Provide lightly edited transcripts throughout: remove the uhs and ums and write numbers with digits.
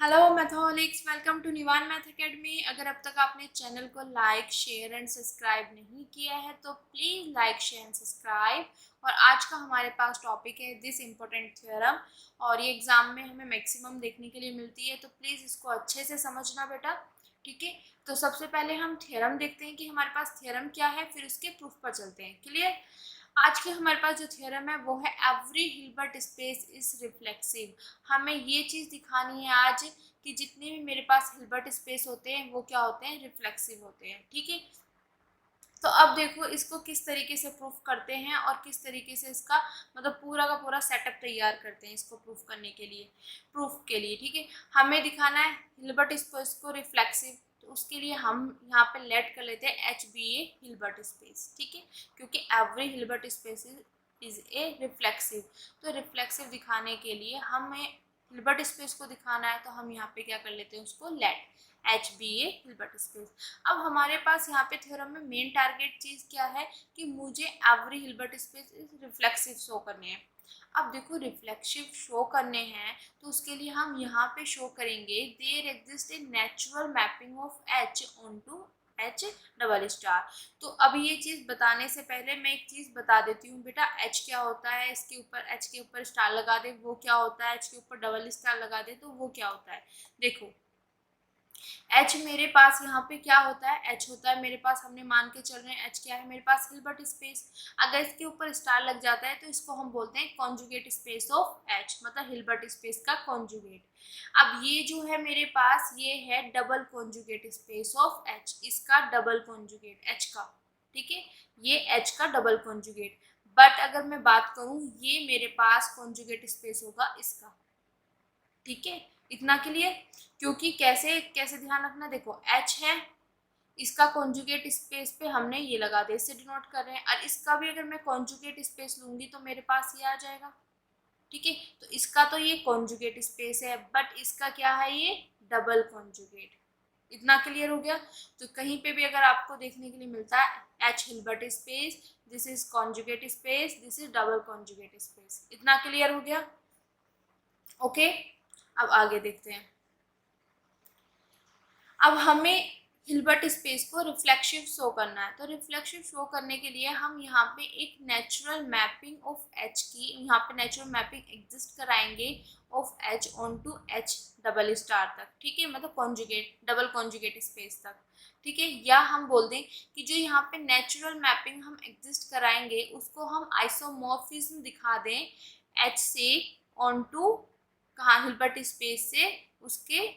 Hello मैथोलिक्स, welcome to Nivan math academy. अगर अब तक आपने चैनल को लाइक शेयर एंड सब्सक्राइब नहीं किया है तो please like share and subscribe. और आज का हमारे पास टॉपिक है दिस इम्पोर्टेंट थ्योरम, और ये एग्जाम में हमें मैक्सिमम देखने के लिए मिलती है, तो प्लीज़ इसको अच्छे से समझना बेटा। ठीक है, तो सबसे पहले हम थ्योरम देखते हैं कि हमारे पास थ्योरम क्या है, फिर उसके प्रूफ पर चलते हैं। क्लियर? आज के हमारे पास जो थ्योरम है वो है every Hilbert space is reflexive. हमें ये चीज़ दिखानी है आज कि जितने भी मेरे पास हिल्बर्ट स्पेस होते हैं वो क्या होते हैं, रिफ्लेक्सिव होते हैं। ठीक है, तो अब देखो इसको किस तरीके से प्रूफ करते हैं और किस तरीके से इसका मतलब पूरा का पूरा सेटअप तैयार करते हैं इसको प्रूफ करने के लिए, प्रूफ के लिए। ठीक है, हमें दिखाना है हिल्बर्ट स्पेस को रिफ्लेक्सिव, तो उसके लिए हम यहाँ पे लेट कर लेते हैं एच बी ए हिल्बर्ट स्पेस। ठीक है, क्योंकि every Hilbert space is a reflexive, तो रिफ्लेक्सिव दिखाने के लिए हमें हिल्बर्ट स्पेस को दिखाना है, तो हम यहाँ पे क्या कर लेते हैं, उसको लेट एच बी ए हिल्बर्ट स्पेस। अब हमारे पास यहाँ पे थ्योरम में मेन टारगेट चीज़ क्या है कि मुझे every Hilbert space reflexive show करने हैं। अब देखो रिफ्लेक्सिव शो करने हैं तो उसके लिए हम यहाँ पे शो करेंगे there exist a natural mapping of H on to H double star. तो अब ये चीज़ बताने से पहले मैं एक चीज़ बता देती हूँ बेटा, एच क्या होता है, इसके ऊपर एच के ऊपर स्टार लगा दे वो क्या होता है, एच के ऊपर डबल स्टार लगा दे तो वो क्या होता है। देखो एच मेरे पास यहाँ पे क्या होता है, एच होता है मेरे पास, हमने मान के चल रहे हैं एच क्या है मेरे पास, हिल्बर्ट स्पेस। अगर इसके ऊपर स्टार लग जाता है तो इसको हम बोलते हैं कॉन्जुगेट स्पेस ऑफ एच, मतलब हिल्बर्ट स्पेस का कॉन्जुगेट। अब ये जो है मेरे पास ये है double conjugate space of H, इसका डबल कॉन्जुगेट एच का। ठीक है, ये एच का डबल कॉन्जुगेट। बट अगर मैं बात करूं ये मेरे पास कॉन्जुगेट स्पेस होगा इसका। ठीक है, इतना क्लियर? क्योंकि कैसे कैसे ध्यान रखना, देखो एच है, इसका कॉन्जुगेट स्पेस पे हमने ये लगा दिया, इससे डिनोट कर रहे हैं, और इसका भी अगर मैं कॉन्जुगेट स्पेस लूंगी तो मेरे पास ये आ जाएगा। ठीक है, तो इसका तो ये कॉन्जुगेट स्पेस है, बट इसका क्या है, ये डबल कॉन्जुगेट। इतना क्लियर हो गया? तो कहीं पे भी अगर आपको देखने के लिए मिलता है H Hilbert space, this is conjugate space, this is double conjugate space. इतना क्लियर हो गया? ओके, अब आगे देखते हैं। अब हमें हिल्बर्ट स्पेस को रिफ्लेक्सिव शो करना है, तो रिफ्लेक्सिव शो करने के लिए हम यहाँ पे एक नेचुरल मैपिंग ऑफ एच की, यहाँ पे नेचुरल मैपिंग एग्जिस्ट कराएंगे of H on to H double star तक। ठीक है, मतलब कॉन्जुगेट डबल कॉन्जुगेट स्पेस तक। ठीक है, या हम बोल दें कि जो यहाँ पे नेचुरल मैपिंग हम एग्जिस्ट कराएंगे उसको हम आइसोमॉर्फिज्म दिखा दें एच से ऑन टू कहाँ, हिल्बर्ट स्पेस से उसके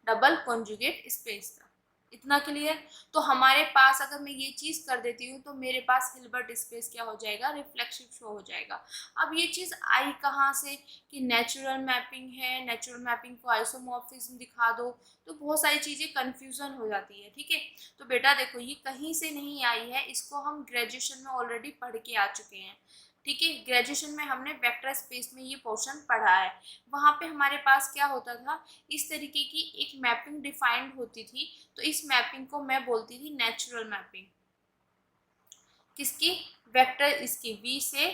डबल कॉन्जुगेट स्पेस था। इतना क्लियर? तो हमारे पास अगर मैं ये चीज कर देती हूँ तो मेरे पास हिल्बर्ट स्पेस क्या हो जाएगा, रिफ्लेक्सिव शो हो जाएगा। अब ये चीज आई कहाँ से कि नेचुरल मैपिंग है, नेचुरल मैपिंग को आइसोमॉर्फिज्म दिखा दो, तो बहुत सारी चीजें कंफ्यूजन हो जाती है। ठीक है, तो बेटा देखो ये कहीं से नहीं आई है, इसको हम ग्रेजुएशन में ऑलरेडी पढ़ के आ चुके हैं। ठीक है, ग्रेजुएशन में हमने वेक्टर स्पेस में ये पोर्शन पढ़ा है। वहाँ पे हमारे पास क्या होता था, इस तरीके की एक मैपिंग डिफाइंड होती थी, तो इस मैपिंग को मैं बोलती थी नेचुरल मैपिंग। किसकी? वेक्टर, इसकी वी से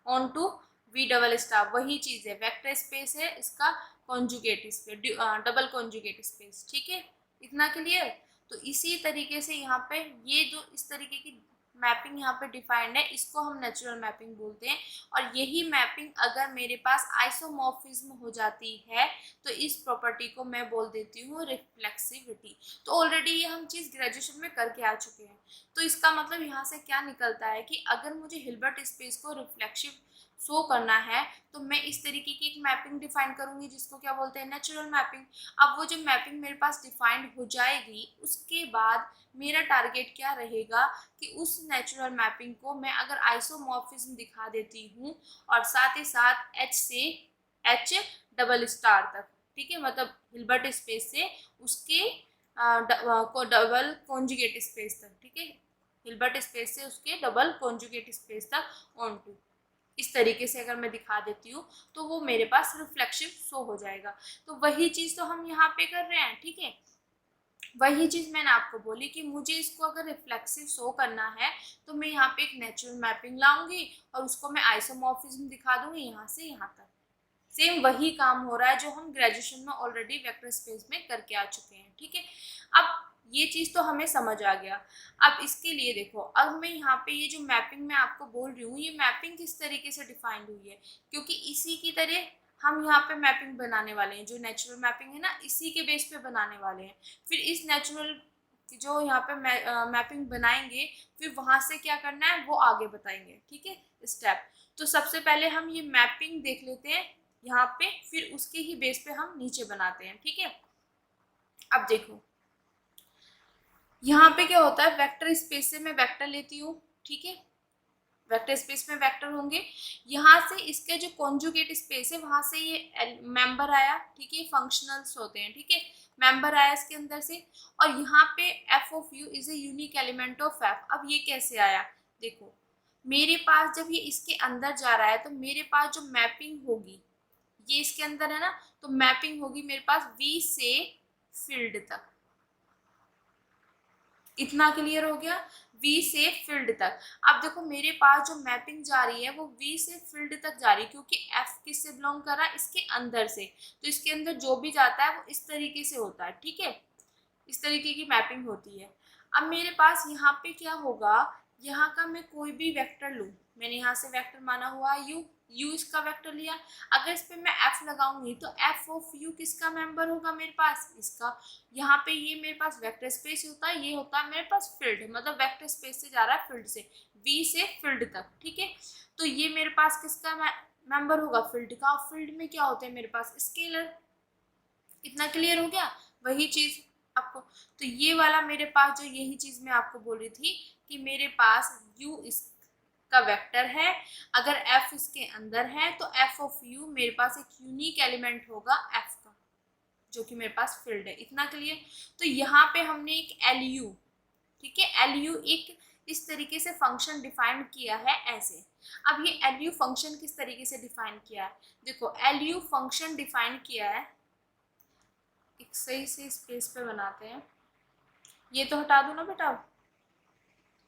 on to V double star, वही चीज है, वेक्टर स्पेस है, इसका conjugate space, double conjugate space. ठीक है, इतना क्लियर? तो इसी तरीके से यहाँ पे ये जो इस तरीके की मैपिंग यहाँ पे डिफाइंड है इसको हम नेचुरल मैपिंग बोलते हैं। और यही मैपिंग अगर मेरे पास आइसोमॉर्फिज्म हो जाती है तो इस प्रॉपर्टी को मैं बोल देती हूँ रिफ्लेक्सिविटी। तो ऑलरेडी ये हम चीज़ ग्रेजुएशन में करके आ चुके हैं। तो इसका मतलब यहाँ से क्या निकलता है कि अगर मुझे हिल्बर्ट स्पेस को रिफ्लेक्सिव शो करना है तो मैं इस तरीके की एक मैपिंग डिफाइन करूंगी जिसको क्या बोलते हैं, नेचुरल मैपिंग। अब वो जो मैपिंग मेरे पास डिफाइंड हो जाएगी उसके बाद मेरा टारगेट क्या रहेगा कि उस नेचुरल मैपिंग को मैं अगर आइसोमॉर्फिज्म दिखा देती हूँ और साथ ही साथ एच से एच डबल स्टार तक। ठीक है, मतलब हिल्बर्ट स्पेस से उसके को डबल कॉन्जुगेट स्पेस तक। ठीक है, हिल्बर्ट स्पेस से उसके डबल कॉन्जुगेट स्पेस तक ऑन टू, इस तरीके से अगर मैं दिखा देती हूँ तो वो मेरे पास रिफ्लेक्सिव शो हो जाएगा। तो वही चीज़ तो हम यहाँ पे कर रहे हैं। ठीक है, वही चीज़ मैंने आपको बोली कि मुझे इसको अगर रिफ्लेक्सिव शो करना है तो मैं यहाँ पे एक नेचुरल मैपिंग लाऊंगी और उसको मैं आइसोमॉर्फिज्म दिखा दूंगी यहाँ से यहाँ तक। सेम वही काम हो रहा है जो हम ग्रेजुएशन में ऑलरेडी वेक्टर स्पेस में करके आ चुके हैं, ठीक है। अब ये चीज़ तो हमें समझ आ गया। अब इसके लिए देखो, अब मैं यहाँ पे ये जो मैपिंग मैं आपको बोल रही हूँ, ये मैपिंग किस तरीके से डिफाइंड हुई है, क्योंकि इसी की तरह हम यहाँ पे मैपिंग बनाने वाले हैं। जो नेचुरल मैपिंग है ना, इसी के बेस पे बनाने वाले हैं। फिर इस नेचुरल जो यहाँ पे मैपिंग बनाएंगे, फिर वहां से क्या करना है वो आगे बताएंगे, ठीक है, स्टेप। तो सबसे पहले हम ये मैपिंग देख लेते हैं यहाँ पे, फिर उसके ही बेस पे हम नीचे बनाते हैं, ठीक है। अब देखो यहाँ पे क्या होता है, वेक्टर स्पेस से मैं वेक्टर लेती हूँ, ठीक है, वेक्टर स्पेस में वेक्टर होंगे। यहाँ से इसके जो कॉन्जुगेट स्पेस है वहां से ये मेंबर आया, ठीक है, फंक्शनल्स होते हैं, ठीक है, मेंबर आया इसके अंदर से। और यहाँ पे F of you is a unique element of F. अब ये कैसे आया, देखो मेरे पास जब ये इसके अंदर जा रहा है तो मेरे पास जो मैपिंग होगी, ये इसके अंदर है ना, तो मैपिंग होगी मेरे पास वी से फील्ड तक। इतना क्लियर हो गया, वी से फील्ड तक। अब देखो मेरे पास जो मैपिंग जा रही है वो वी से फील्ड तक जा रही है, क्योंकि एफ किससे बिलोंग कर रहा है, इसके अंदर से। तो इसके अंदर जो भी जाता है वो इस तरीके से होता है, ठीक है, इस तरीके की मैपिंग होती है। अब मेरे पास यहाँ पे क्या होगा, यहाँ का मैं कोई भी वेक्टर लूँ, मैंने यहाँ से वेक्टर माना हुआ यू, यू इसका वेक्टर लिया। अगर इस पे मैं एफ लगाऊंगी तो एफ ऑफ यू किसका मेंबर होगा, मेरे पास इसका। यहाँ पे ये मेरे पास वेक्टर स्पेस होता है, ये होता है मेरे पास फील्ड, मतलब वेक्टर स्पेस से जा रहा है फील्ड से, वी से फील्ड तक, ठीक है। तो ये मेरे पास किसका मेंबर होगा, फील्ड का। और फील्ड में क्या होते हैं मेरे पास, स्केलर। इतना क्लियर हो गया, वही चीज आपको। तो ये वाला मेरे पास जो यही चीज मैं आपको बोल रही थी कि मेरे पास u इसका वेक्टर है, अगर f इसके अंदर है तो f ऑफ u मेरे पास एक यूनिक एलिमेंट होगा f का, जो कि मेरे पास फील्ड है। इतना क्लियर। तो यहाँ पे हमने एक lu, ठीक है, lu एक इस तरीके से फंक्शन डिफाइन किया है ऐसे। अब ये lu फंक्शन किस तरीके से डिफाइन किया है, देखो lu फंक्शन डिफाइन किया है, एक सही से स्पेस पे बनाते हैं, ये तो हटा दो ना बेटा,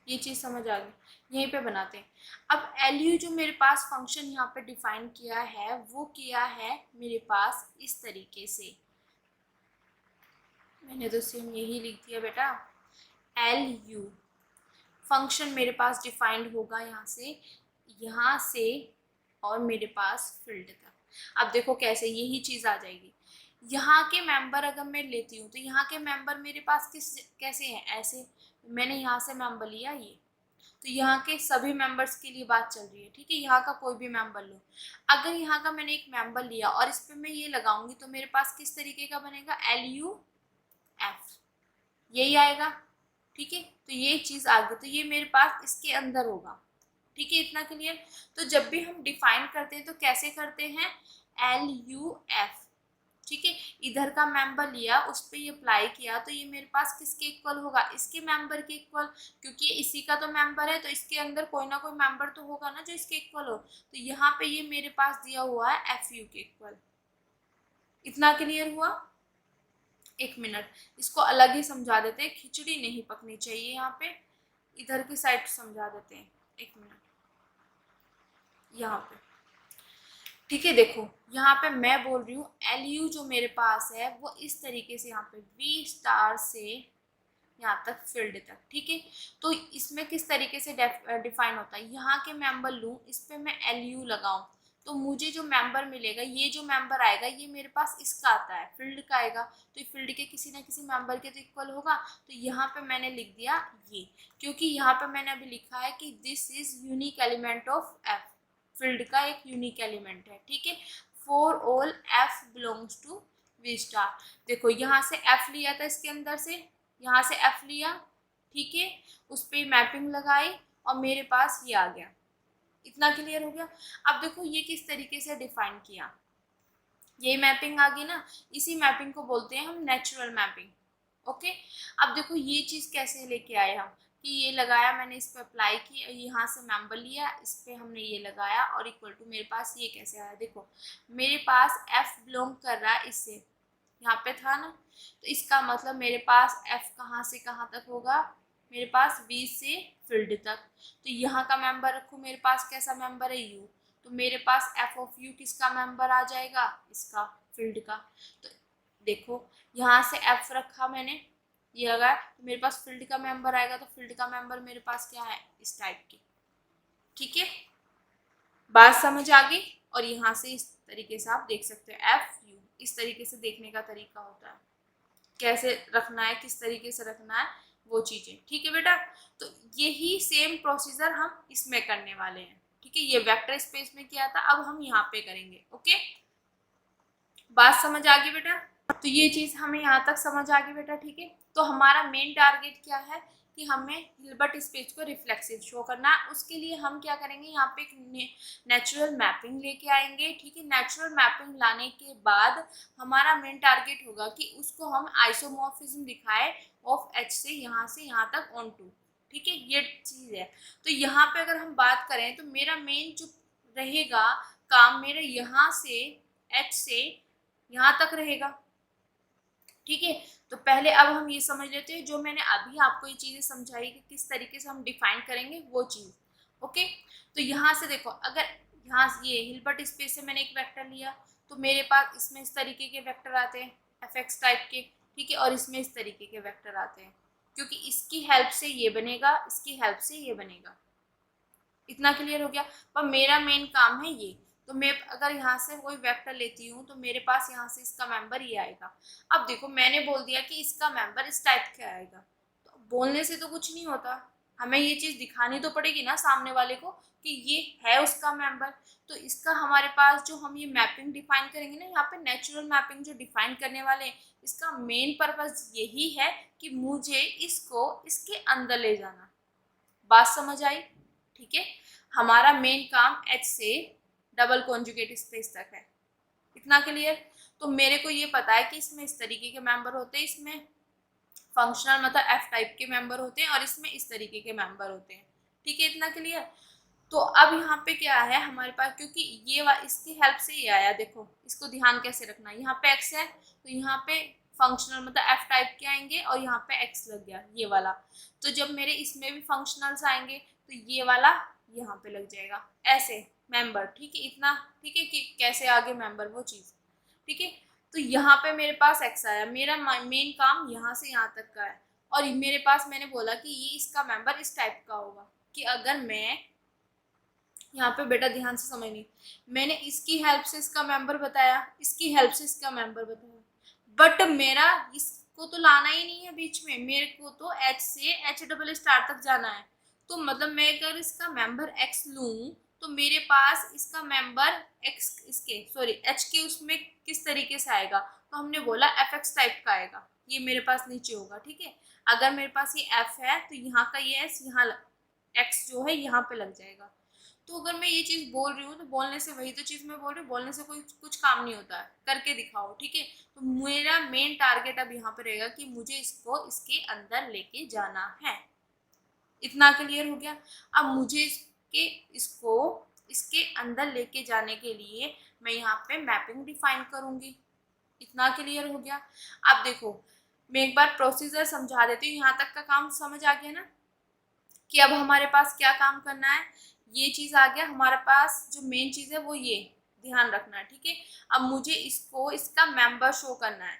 ये चीज़ समझ आ गई, यहीं पे बनाते हैं। अब एलयू जो मेरे पास फंक्शन यहाँ पे डिफाइन किया है वो किया है मेरे पास इस तरीके से, मैंने तो सेम यही लिख दिया बेटा, एल यू फंक्शन मेरे पास डिफाइंड होगा यहाँ से और मेरे पास फील्ड तक। अब देखो कैसे यही चीज़ आ जाएगी, यहाँ के मेंबर अगर मैं लेती हूँ तो यहाँ के मेंबर मेरे पास कैसे हैं, ऐसे। मैंने यहाँ से मेंबर लिया ये, तो यहाँ के सभी मेंबर्स के लिए बात चल रही है, ठीक है, यहाँ का कोई भी मेंबर लो। अगर यहाँ का मैंने एक मेंबर लिया और इस पर मैं ये लगाऊंगी तो मेरे पास किस तरीके का बनेगा, एल यू एफ, यही आएगा, ठीक है। तो ये चीज़ आ गई, तो ये मेरे पास इसके अंदर होगा, ठीक है, इतना क्लियर। तो जब भी हम डिफाइन करते हैं तो कैसे करते हैं, एल यू एफ, ठीक है, इधर का मेंबर लिया उस पर ये अप्लाई किया तो ये मेरे पास किसके इक्वल होगा, इसके मेंबर के इक्वल, क्योंकि इसी का तो मेंबर है तो इसके अंदर कोई ना कोई मेंबर तो होगा ना जो इसके इक्वल हो। तो यहाँ पे ये मेरे पास दिया हुआ है एफ यू के इक्वल। इतना क्लियर हुआ। एक मिनट, इसको अलग ही समझा देते हैं, खिचड़ी नहीं पकनी चाहिए यहाँ पे, इधर की साइड समझा देते हैं, एक मिनट यहाँ पे, ठीक है। देखो यहाँ पे मैं बोल रही हूँ एल यू जो मेरे पास है वो इस तरीके से यहाँ पे वी स्टार से यहाँ तक फील्ड तक, ठीक है। तो इसमें किस तरीके से डिफाइन होता है, यहाँ के मेंबर लूँ, इस पर मैं एल यू लगाऊँ तो मुझे जो मेंबर मिलेगा, ये जो मेंबर आएगा ये मेरे पास इसका आता है, फील्ड का आएगा, तो फील्ड के किसी ना किसी मेंबर के तो इक्वल होगा। तो यहाँ पे मैंने लिख दिया ये, क्योंकि यहाँ पे मैंने अभी लिखा है कि this is unique element of F, field का एक यूनिक एलिमेंट है, ठीक है। For all F belongs to V star. देखो यहाँ से एफ लिया था इसके अंदर से, यहाँ से एफ लिया, ठीक है, उस पर मैपिंग लगाई और मेरे पास ये आ गया। इतना क्लियर हो गया। अब देखो ये किस तरीके से डिफाइन किया, ये मैपिंग आ गई ना, इसी मैपिंग को बोलते हैं हम नेचुरल मैपिंग, ओके। अब देखो ये चीज़ कैसे लेके आए हम, कि ये लगाया मैंने, इस पर अप्लाई की, यहाँ से मेंबर लिया, इस पर हमने ये लगाया और इक्वल टू मेरे पास ये कैसे आया, देखो मेरे पास एफ बिलोंग कर रहा है इससे, यहाँ पे था ना, तो इसका मतलब मेरे पास एफ कहाँ से कहाँ तक होगा, मेरे पास वी से फील्ड तक। तो यहाँ का मेंबर रखो, मेरे पास कैसा मेंबर है यू, तो मेरे पास एफ ऑफ यू किसका मेंबर आ जाएगा, इसका फील्ड का। तो देखो यहाँ से एफ रखा मैंने, ये अगर तो मेरे पास फील्ड का मेंबर आएगा, तो फील्ड का मेंबर मेरे पास क्या है, इस टाइप की। ठीक है, बात समझ आ गई। और यहाँ से इस तरीके से आप देख सकते हो एफ यू, इस तरीके से देखने का तरीका होता है, कैसे रखना है, किस तरीके से रखना है, वो चीजें। ठीक है बेटा, तो यही सेम प्रोसीजर हम इसमें करने वाले हैं। ठीक है, ये वेक्टर स्पेस में किया था, अब हम यहाँ पे करेंगे। ओके, बात समझ आ गई बेटा, तो ये चीज हमें यहाँ तक समझ आ गई बेटा। ठीक है, तो हमारा मेन टारगेट क्या है कि हमें हिल्बर्ट स्पेस को रिफ्लेक्सिव शो करना है। उसके लिए हम क्या करेंगे, यहाँ पे एक नेचुरल मैपिंग लेके आएंगे। ठीक है, नेचुरल मैपिंग लाने के बाद हमारा मेन टारगेट होगा कि उसको हम आइसोमॉर्फिज्म दिखाए ऑफ एच से यहाँ तक ऑन टू। ठीक है, ये चीज है। तो यहाँ पे अगर हम बात करें तो मेरा मेन जो रहेगा काम, मेरे यहाँ से एच से यहाँ तक रहेगा। ठीक है, तो पहले अब हम ये समझ लेते हैं, जो मैंने अभी आपको ये चीजें समझाई कि किस तरीके से हम डिफाइन करेंगे वो चीज। ओके, तो यहाँ से देखो, अगर यहाँ ये हिल्बर्ट स्पेस से मैंने एक वेक्टर लिया, तो मेरे पास इसमें इस तरीके के वेक्टर आते हैं एफ एक्स टाइप के। ठीक है, और इसमें इस तरीके के वेक्टर आते हैं, क्योंकि इसकी हेल्प से ये बनेगा, इसकी हेल्प से ये बनेगा। इतना क्लियर हो गया। पर मेरा मेन काम है ये, तो मैं अगर यहाँ से कोई वेक्टर लेती हूँ तो मेरे पास यहाँ से इसका मेंबर ये आएगा। अब देखो मैंने बोल दिया कि इसका मेंबर इस टाइप का आएगा, तो बोलने से तो कुछ नहीं होता, हमें ये चीज दिखानी तो पड़ेगी ना सामने वाले को कि ये है उसका मेंबर। तो इसका हमारे पास जो हम ये मैपिंग डिफाइन करेंगे ना, यहाँ पे नेचुरल मैपिंग जो डिफाइन करने वाले हैं, इसका मेन पर्पस यही है कि मुझे इसको इसके अंदर ले जाना। बात समझ आई? ठीक है, हमारा मेन काम एच से डबल कॉन्जुगेट स्पेस तक है। इतना क्लियर? तो मेरे को ये पता है कि इसमें इस तरीके के मेंबर होते हैं, इसमें फंक्शनल मतलब एफ टाइप के मेंबर होते हैं, और इसमें इस तरीके के मेंबर होते हैं। ठीक है, इतना क्लियर? तो अब यहाँ पे क्या है हमारे पास, क्योंकि ये इसकी हेल्प से ये आया, देखो इसको ध्यान कैसे रखना है। यहाँ पे एक्स है तो यहाँ पे फंक्शनल मतलब एफ टाइप के आएंगे, और यहाँ पे एक्स लग गया ये वाला। तो जब मेरे इसमें भी फंक्शनल्स आएंगे तो ये वाला यहाँ पे लग जाएगा ऐसे मेंबर। ठीक है, इतना ठीक है कि कैसे आगे मेंबर वो चीज। ठीक है, तो यहाँ पे मेरे पास एक्स आया, मेरा मेन काम यहाँ से यहाँ तक का है। और मेरे पास मैंने बोला कि ये इसका मेंबर इस टाइप का होगा, कि अगर मैं यहाँ पे बेटा ध्यान से समझनी, मैंने इसकी हेल्प से इसका मेंबर बताया, इसकी हेल्प से इसका मेंबर बताया, बट मेरा इसको तो लाना ही नहीं है बीच में, मेरे को तो एच से एच डबल स्टार तक जाना है। तो मतलब मैं अगर इसका मेंबर एक्स लूँ तो मेरे पास इसका मेंबर एक्स इसके सॉरी एच के उसमें किस तरीके से आएगा, तो हमने बोला एफ एक्स टाइप का आएगा, ये मेरे पास नीचे होगा। ठीक है, अगर मेरे पास ये एफ है तो यहाँ का ये एस यहाँ एक्स जो है यहाँ पे लग जाएगा। तो अगर मैं ये चीज बोल रही हूँ तो बोलने से वही तो चीज मैं बोल रही हूँ, बोलने से कोई कुछ काम नहीं होता है, करके दिखाओ। ठीक है, तो मेरा मेन टारगेट अब यहाँ पे रहेगा कि मुझे इसको इसके अंदर लेके जाना है। इतना क्लियर हो गया? अब मुझे इसको इसके अंदर लेके जाने के लिए मैं यहाँ पे मैपिंग डिफाइन करूंगी। इतना क्लियर हो गया? अब देखो मैं एक बार प्रोसीजर समझा देती हूँ, यहाँ तक का काम समझ आ गया ना, कि अब हमारे पास क्या काम करना है। ये चीज आ गया हमारे पास, जो मेन चीज है वो ये ध्यान रखना है। ठीक है, अब मुझे इसको इसका मेंबर शो करना है,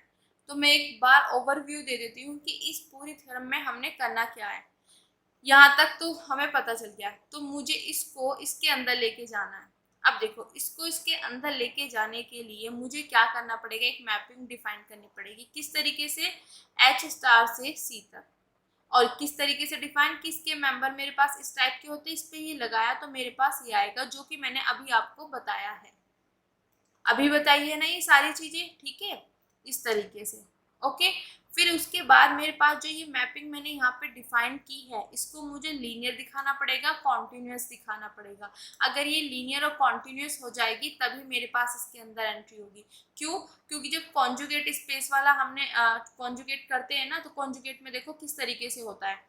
तो मैं एक बार ओवरव्यू दे देती हूँ कि इस पूरी थ्योरम में हमने करना क्या है। यहाँ तक तो हमें पता चल गया, तो मुझे इसको इसके अंदर लेके जाना है। अब देखो इसको इसके अंदर लेके जाने के लिए मुझे क्या करना पड़ेगा, एक मैपिंग डिफाइन करनी पड़ेगी। किस तरीके से? एच स्टार से सी तक। और किस तरीके से डिफाइन, किसके मेंबर मेरे पास इस टाइप के होते हैं, इस पे ये लगाया तो मेरे पास ये आएगा, जो कि मैंने अभी आपको बताया है। अभी बताइए ना ये सारी चीजें। ठीक है, इस तरीके से। ओके, फिर उसके बाद मेरे पास जो ये मैपिंग मैंने यहाँ पे डिफाइन की है, इसको मुझे लीनियर दिखाना पड़ेगा, कॉन्टिन्यूस दिखाना पड़ेगा। अगर ये लीनियर और कॉन्टिन्यूस हो जाएगी तभी मेरे पास इसके अंदर एंट्री होगी। क्यों? क्योंकि जब कॉन्जुगेट स्पेस वाला हमने कॉन्जुगेट करते हैं ना, तो कॉन्जुगेट में देखो किस तरीके से होता है,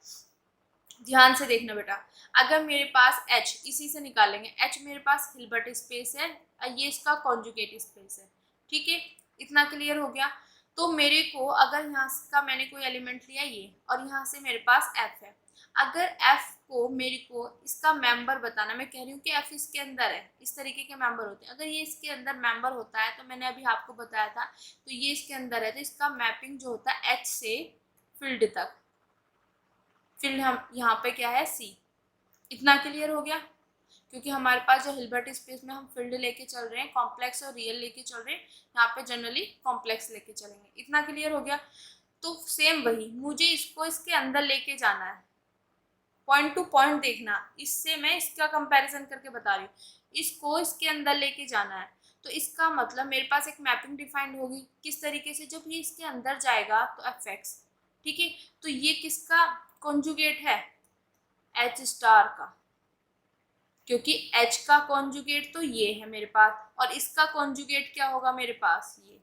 ध्यान से देखना बेटा। अगर मेरे पास h, इसी से निकालेंगे, h मेरे पास हिल्बर्ट स्पेस है, ये इसका कॉन्जुगेट स्पेस है। ठीक है, इतना क्लियर हो गया? तो मेरे को अगर यहाँ का मैंने कोई एलिमेंट लिया ये, और यहाँ से मेरे पास f है, अगर एफ को मेरे को इसका मेंबर बताना, मैं कह रही हूँ कि एफ इसके अंदर है, इस तरीके के मेंबर होते हैं, अगर ये इसके अंदर मेंबर होता है तो मैंने अभी आपको बताया था, तो ये इसके अंदर है तो इसका मैपिंग जो होता है एच से फील्ड तक, फील्ड हम यहाँ पे क्या है सी। इतना क्लियर हो गया? क्योंकि हमारे पास जो हिल्बर्ट स्पेस में हम फील्ड लेके चल रहे हैं, कॉम्प्लेक्स और रियल लेके चल रहे हैं, यहाँ पे जनरली कॉम्प्लेक्स लेके चलेंगे। इतना क्लियर हो गया? तो सेम वही मुझे इसको इसके अंदर लेके जाना है, पॉइंट टू पॉइंट देखना, इससे मैं इसका कंपैरिजन करके बता रही हूँ, इसको इसके अंदर लेके जाना है। तो इसका मतलब मेरे पास एक मैपिंग डिफाइंड होगी, किस तरीके से, जब ये इसके अंदर जाएगा तो एफ एक्स, ठीक है, तो ये किसका कॉन्जुगेट है, एच स्टार का, क्योंकि एच का कॉन्जुगेट तो ये है मेरे पास, और इसका कॉन्जुगेट क्या होगा मेरे पास, ये।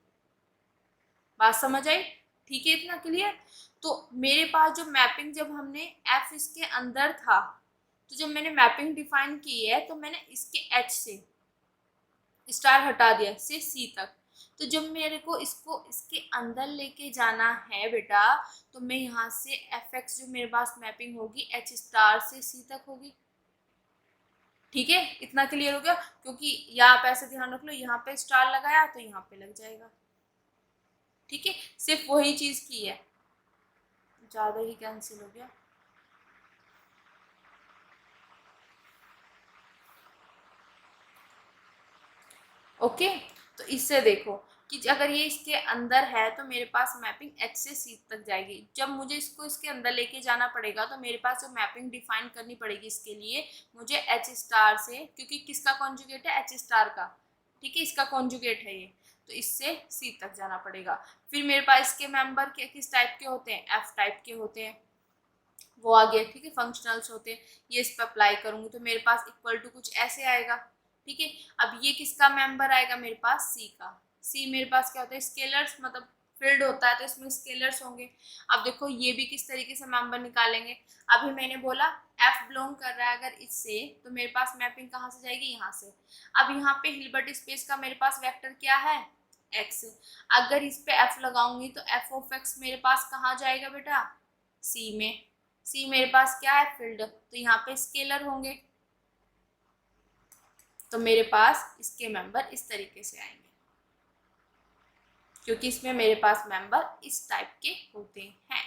बात समझ आई? ठीक है, इतना क्लियर? तो मेरे पास जो मैपिंग, जब हमने एफ इसके अंदर था, तो जब मैंने मैपिंग डिफाइन की है तो मैंने इसके एच से स्टार हटा दिया से सी तक, तो जब मेरे को इसको इसके अंदर लेके जाना है बेटा, तो मैं यहाँ से एफ एक्स जो मेरे पास मैपिंग होगी एच स्टार से सी तक होगी। ठीक है, इतना क्लियर हो गया? क्योंकि यहाँ पे ऐसे ध्यान रख लो, यहाँ पे स्टार लगाया तो यहाँ पे लग जाएगा। ठीक है, सिर्फ वही चीज की है, ज्यादा ही कैंसिल हो गया। ओके, तो इससे देखो कि अगर ये इसके अंदर है तो मेरे पास मैपिंग एच से सी तक जाएगी। जब मुझे इसको इसके अंदर लेके जाना पड़ेगा तो मेरे पास जो मैपिंग डिफाइन करनी पड़ेगी इसके लिए, मुझे एच स्टार से, क्योंकि किसका कॉन्जुगेट है, एच स्टार का, ठीक है, इसका कॉन्जुगेट है ये, तो इससे सी तक जाना पड़ेगा। फिर मेरे पास इसके मेंबर के किस टाइप के होते हैं, एफ टाइप के होते हैं, वो आ गया। ठीक है, फंक्शनल्स होते हैं, ये इस पर अप्लाई करूंगी तो मेरे पास इक्वल टू कुछ ऐसे आएगा। ठीक है, अब ये किसका मेंबर आएगा मेरे पास, सी का। सी मेरे पास क्या होता है, स्केलर्स, मतलब फील्ड होता है तो इसमें स्केलर्स होंगे। अब देखो ये भी किस तरीके से मेंबर निकालेंगे, अभी मैंने बोला एफ बिलोंग कर रहा है अगर इससे, तो मेरे पास मैपिंग कहाँ से जाएगी, यहाँ से। अब यहाँ पे हिल्बर्ट स्पेस का मेरे पास वेक्टर क्या है, एक्स। अगर इस पे एफ लगाऊंगी तो एफ ऑफ एक्स मेरे पास कहाँ जाएगा बेटा, सी में। सी मेरे पास क्या है, फील्ड, तो यहाँ पे स्केलर होंगे, तो मेरे पास इसके मेंबर इस तरीके से आएंगे, क्योंकि इसमें मेरे पास मेंबर इस टाइप के होते हैं।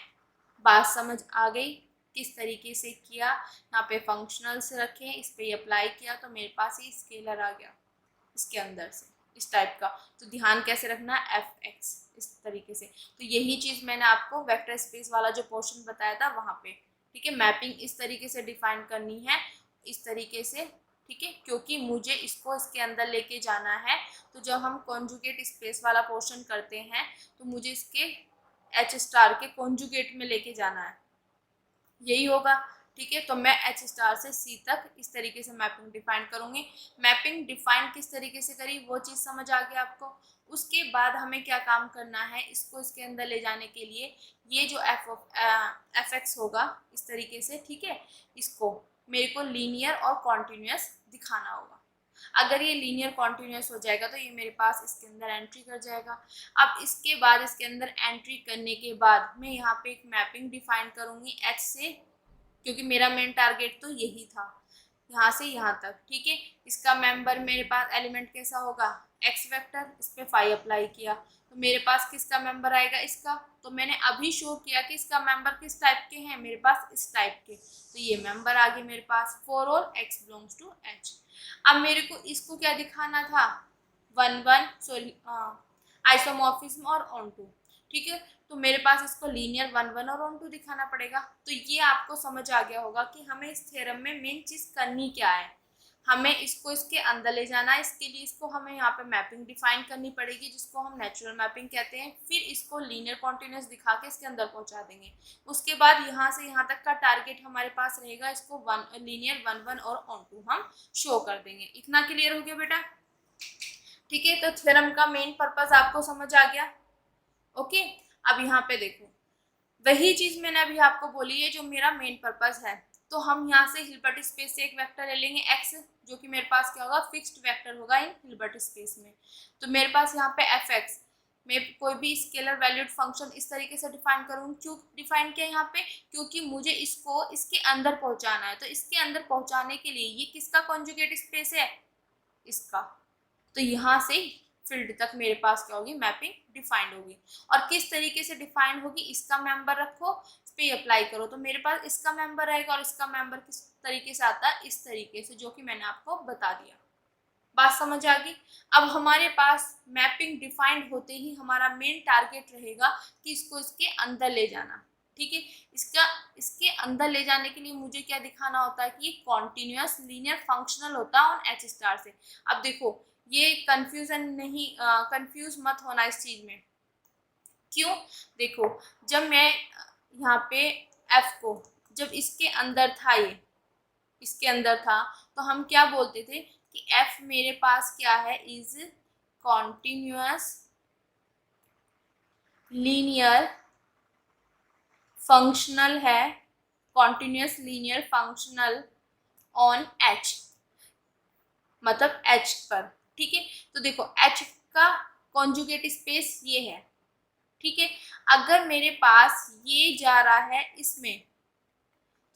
बात समझ आ गई? किस तरीके से किया, यहाँ पे फंक्शनल्स रखे, इस पे अप्लाई किया तो मेरे पास ये स्केलर आ गया इसके अंदर से, इस टाइप का। तो ध्यान कैसे रखना है, एफ एक्स इस तरीके से। तो यही चीज मैंने आपको वेक्टर स्पेस वाला जो पोर्शन बताया था वहां पे। ठीक है, मैपिंग इस तरीके से डिफाइन करनी है, इस तरीके से। ठीक है, क्योंकि मुझे इसको इसके अंदर लेके जाना है, तो जब हम कॉन्जुगेट स्पेस वाला पोर्शन करते हैं तो मुझे इसके एच स्टार के कॉन्जुगेट में लेके जाना है, यही होगा। ठीक है, तो मैं एच स्टार से सी तक इस तरीके से मैपिंग डिफाइन करूंगी। मैपिंग डिफाइन किस तरीके से करी वो चीज़ समझ आ गया आपको? उसके बाद हमें क्या काम करना है, इसको इसके अंदर ले जाने के लिए, ये जो एफ एक्स होगा इस तरीके से, ठीक है, इसको मेरे को लीनियर और कॉन्टिन्यूस दिखाना होगा। अगर ये लीनियर कॉन्टिन्यूस हो जाएगा तो ये मेरे पास इसके अंदर एंट्री कर जाएगा। अब इसके बाद इसके अंदर एंट्री करने के बाद मैं यहाँ पे एक मैपिंग डिफाइन करूंगी एच से, क्योंकि मेरा मेन टारगेट तो यही था, यहाँ से यहाँ तक। ठीक है, इसका मेंबर मेरे पास एलिमेंट कैसा होगा, एक्स वेक्टर, इस पे फाई अप्लाई किया तो मेरे पास किसका मेंबर आएगा, इसका। तो मैंने अभी शो किया कि इसका मेंबर किस टाइप के हैं, मेरे पास इस टाइप के, तो ये मेंबर आ गए मेरे पास for all X belongs to H. अब मेरे को इसको क्या दिखाना था, वन वन, सॉरी, आइसोमॉर्फिज्म और ऑन टू। ठीक है, तो मेरे पास इसको लीनियर वन वन और ऑन टू दिखाना पड़ेगा। तो ये आपको समझ आ गया होगा कि हमें इस थ्योरम में मेन चीज करनी क्या है, हमें इसको इसके अंदर ले जाना है। इसके लिए इसको हमें यहाँ पे मैपिंग डिफाइन करनी पड़ेगी, जिसको हम नेचुरल मैपिंग कहते हैं। फिर इसको लीनियर कॉन्टिन्यूस दिखा के इसके अंदर पहुंचा देंगे। उसके बाद यहाँ से यहाँ तक का टारगेट हमारे पास रहेगा, इसको लीनियर वन वन और ऑन टू हम शो कर देंगे। इतना क्लियर हो गया बेटा? ठीक है, तो थ्योरम का मेन पर्पज आपको समझ आ गया। ओके, अब यहाँ पे देखो, वही चीज मैंने अभी आपको बोली है जो मेरा मेन पर्पज है। तो हम यहाँ से हिल्बर्ट स्पेस से एक वेक्टर ले लेंगे एक्स, जो कि मेरे पास क्या होगा, फिक्स्ड वेक्टर होगा इन हिल्बर्ट स्पेस में। तो मेरे पास यहाँ पे एफ एक्स, मैं कोई भी स्केलर वैल्यूड फंक्शन इस तरीके से डिफाइन करूँ। क्यों डिफाइन किया यहाँ पे? क्योंकि मुझे इसको इसके अंदर पहुंचाना है। तो इसके अंदर पहुंचाने के लिए ये किसका कॉन्जुगेट स्पेस है? इसका। तो यहाँ से फील्ड तक मेरे पास क्या होगी? मैपिंग डिफाइंड होगी। और किस तरीके से डिफाइन होगी? इसका मेंबर रखो, इस पे अप्लाई करो, तो मेरे पास इसका मेंबर रहेगा। और इसका मेंबर किस तरीके से आता है? इस तरीके से, जो कि मैंने आपको बता दिया। बात समझ आ गई? अब हमारे पास मैपिंग डिफाइंड होते ही हमारा मेन टारगेट रहेगा कि इसको इसके अंदर ले जाना। ठीक है, इसके अंदर ले जाने के लिए मुझे क्या दिखाना होता है कि ये कॉन्टिन्यूअस लीनियर फंक्शनल होता है ऑन एच स्टार से। अब देखो, ये कंफ्यूजन नहीं, कंफ्यूज मत होना इस चीज में। क्यों? देखो, जब मैं यहाँ पे एफ को, जब इसके अंदर था, ये इसके अंदर था, तो हम क्या बोलते थे कि एफ मेरे पास क्या है? इज कॉन्टिन्यूअस लीनियर फंक्शनल है, continuous linear functional on H, मतलब एच पर। ठीक है, तो देखो एच का कॉन्जुगेट स्पेस ये है। ठीक है, अगर मेरे पास ये जा रहा है इसमें,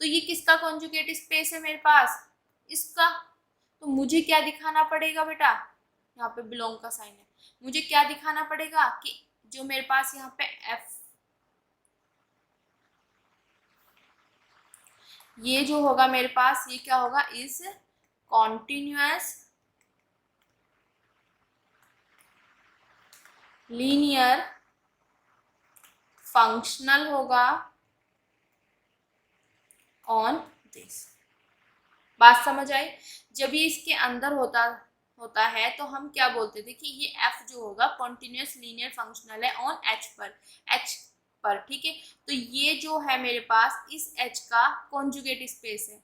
तो ये किसका कॉन्जुगेट स्पेस है मेरे पास? इसका। तो मुझे क्या दिखाना पड़ेगा बेटा? यहाँ पे बिलोंग का साइन है। मुझे क्या दिखाना पड़ेगा कि जो मेरे पास यहाँ पे एफ, ये जो होगा मेरे पास, ये क्या होगा? इस कॉन्टिन्यूअस लीनियर फंक्शनल होगा ऑन दिस। बात समझ आई? जब ये इसके अंदर होता है तो हम क्या बोलते थे कि ये एफ जो होगा कॉन्टिन्यूअस लीनियर फंक्शनल है ऑन एच पर। ठीक है, तो ये जो है मेरे पास इस एच का कॉन्जुगेट स्पेस है।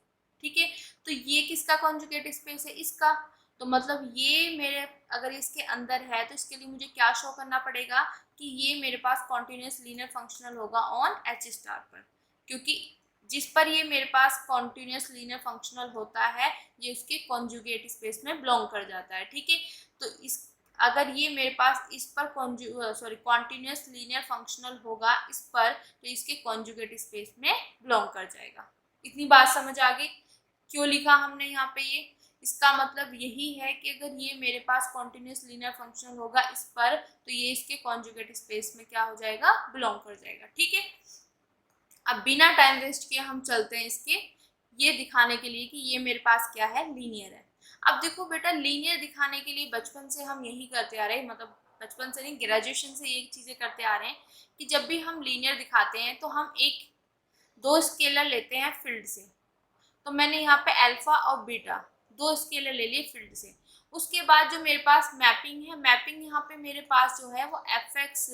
ठीक है, तो ये किसका कॉन्जुगेट स्पेस है? इसका। तो मतलब ये मेरे, अगर इसके अंदर है तो इसके लिए मुझे क्या शो करना पड़ेगा कि ये मेरे पास कॉन्टिन्यूअस लीनियर फंक्शनल होगा ऑन एच स्टार पर। क्योंकि जिस पर ये मेरे पास कॉन्टिन्यूअस लीनियर फंक्शनल होता है, ये उसके कॉन्जुगेट स्पेस में बिलोंग कर जाता है। ठीक है, तो इस, अगर ये मेरे पास इस पर कॉन्टिन्यूअस लीनियर फंक्शनल होगा इस पर, तो इसके कॉन्जुगेट स्पेस में बिलोंग कर जाएगा। इतनी बात समझ आ गई? क्यों लिखा हमने यहाँ पे ये? इसका मतलब यही है कि अगर ये मेरे पास कॉन्टिन्यूअस लीनियर फंक्शनल होगा इस पर, तो ये इसके कॉन्जुगेट स्पेस में क्या हो जाएगा? बिलोंग कर जाएगा। ठीक है, अब बिना टाइम वेस्ट किए हम चलते हैं इसके ये दिखाने के लिए कि ये मेरे पास क्या है? लीनियर है। अब देखो बेटा, लीनियर दिखाने के लिए बचपन से हम यही करते आ रहे हैं, मतलब बचपन से नहीं, ग्रेजुएशन से ये चीज़ें करते आ रहे हैं कि जब भी हम लीनियर दिखाते हैं तो हम दो स्केलर लेते हैं फील्ड से। तो मैंने यहाँ पे अल्फा और बीटा दो स्केलर ले लिए फील्ड से। उसके बाद जो मेरे पास मैपिंग है, मैपिंग यहाँ पे मेरे पास जो है वो एफ एक्स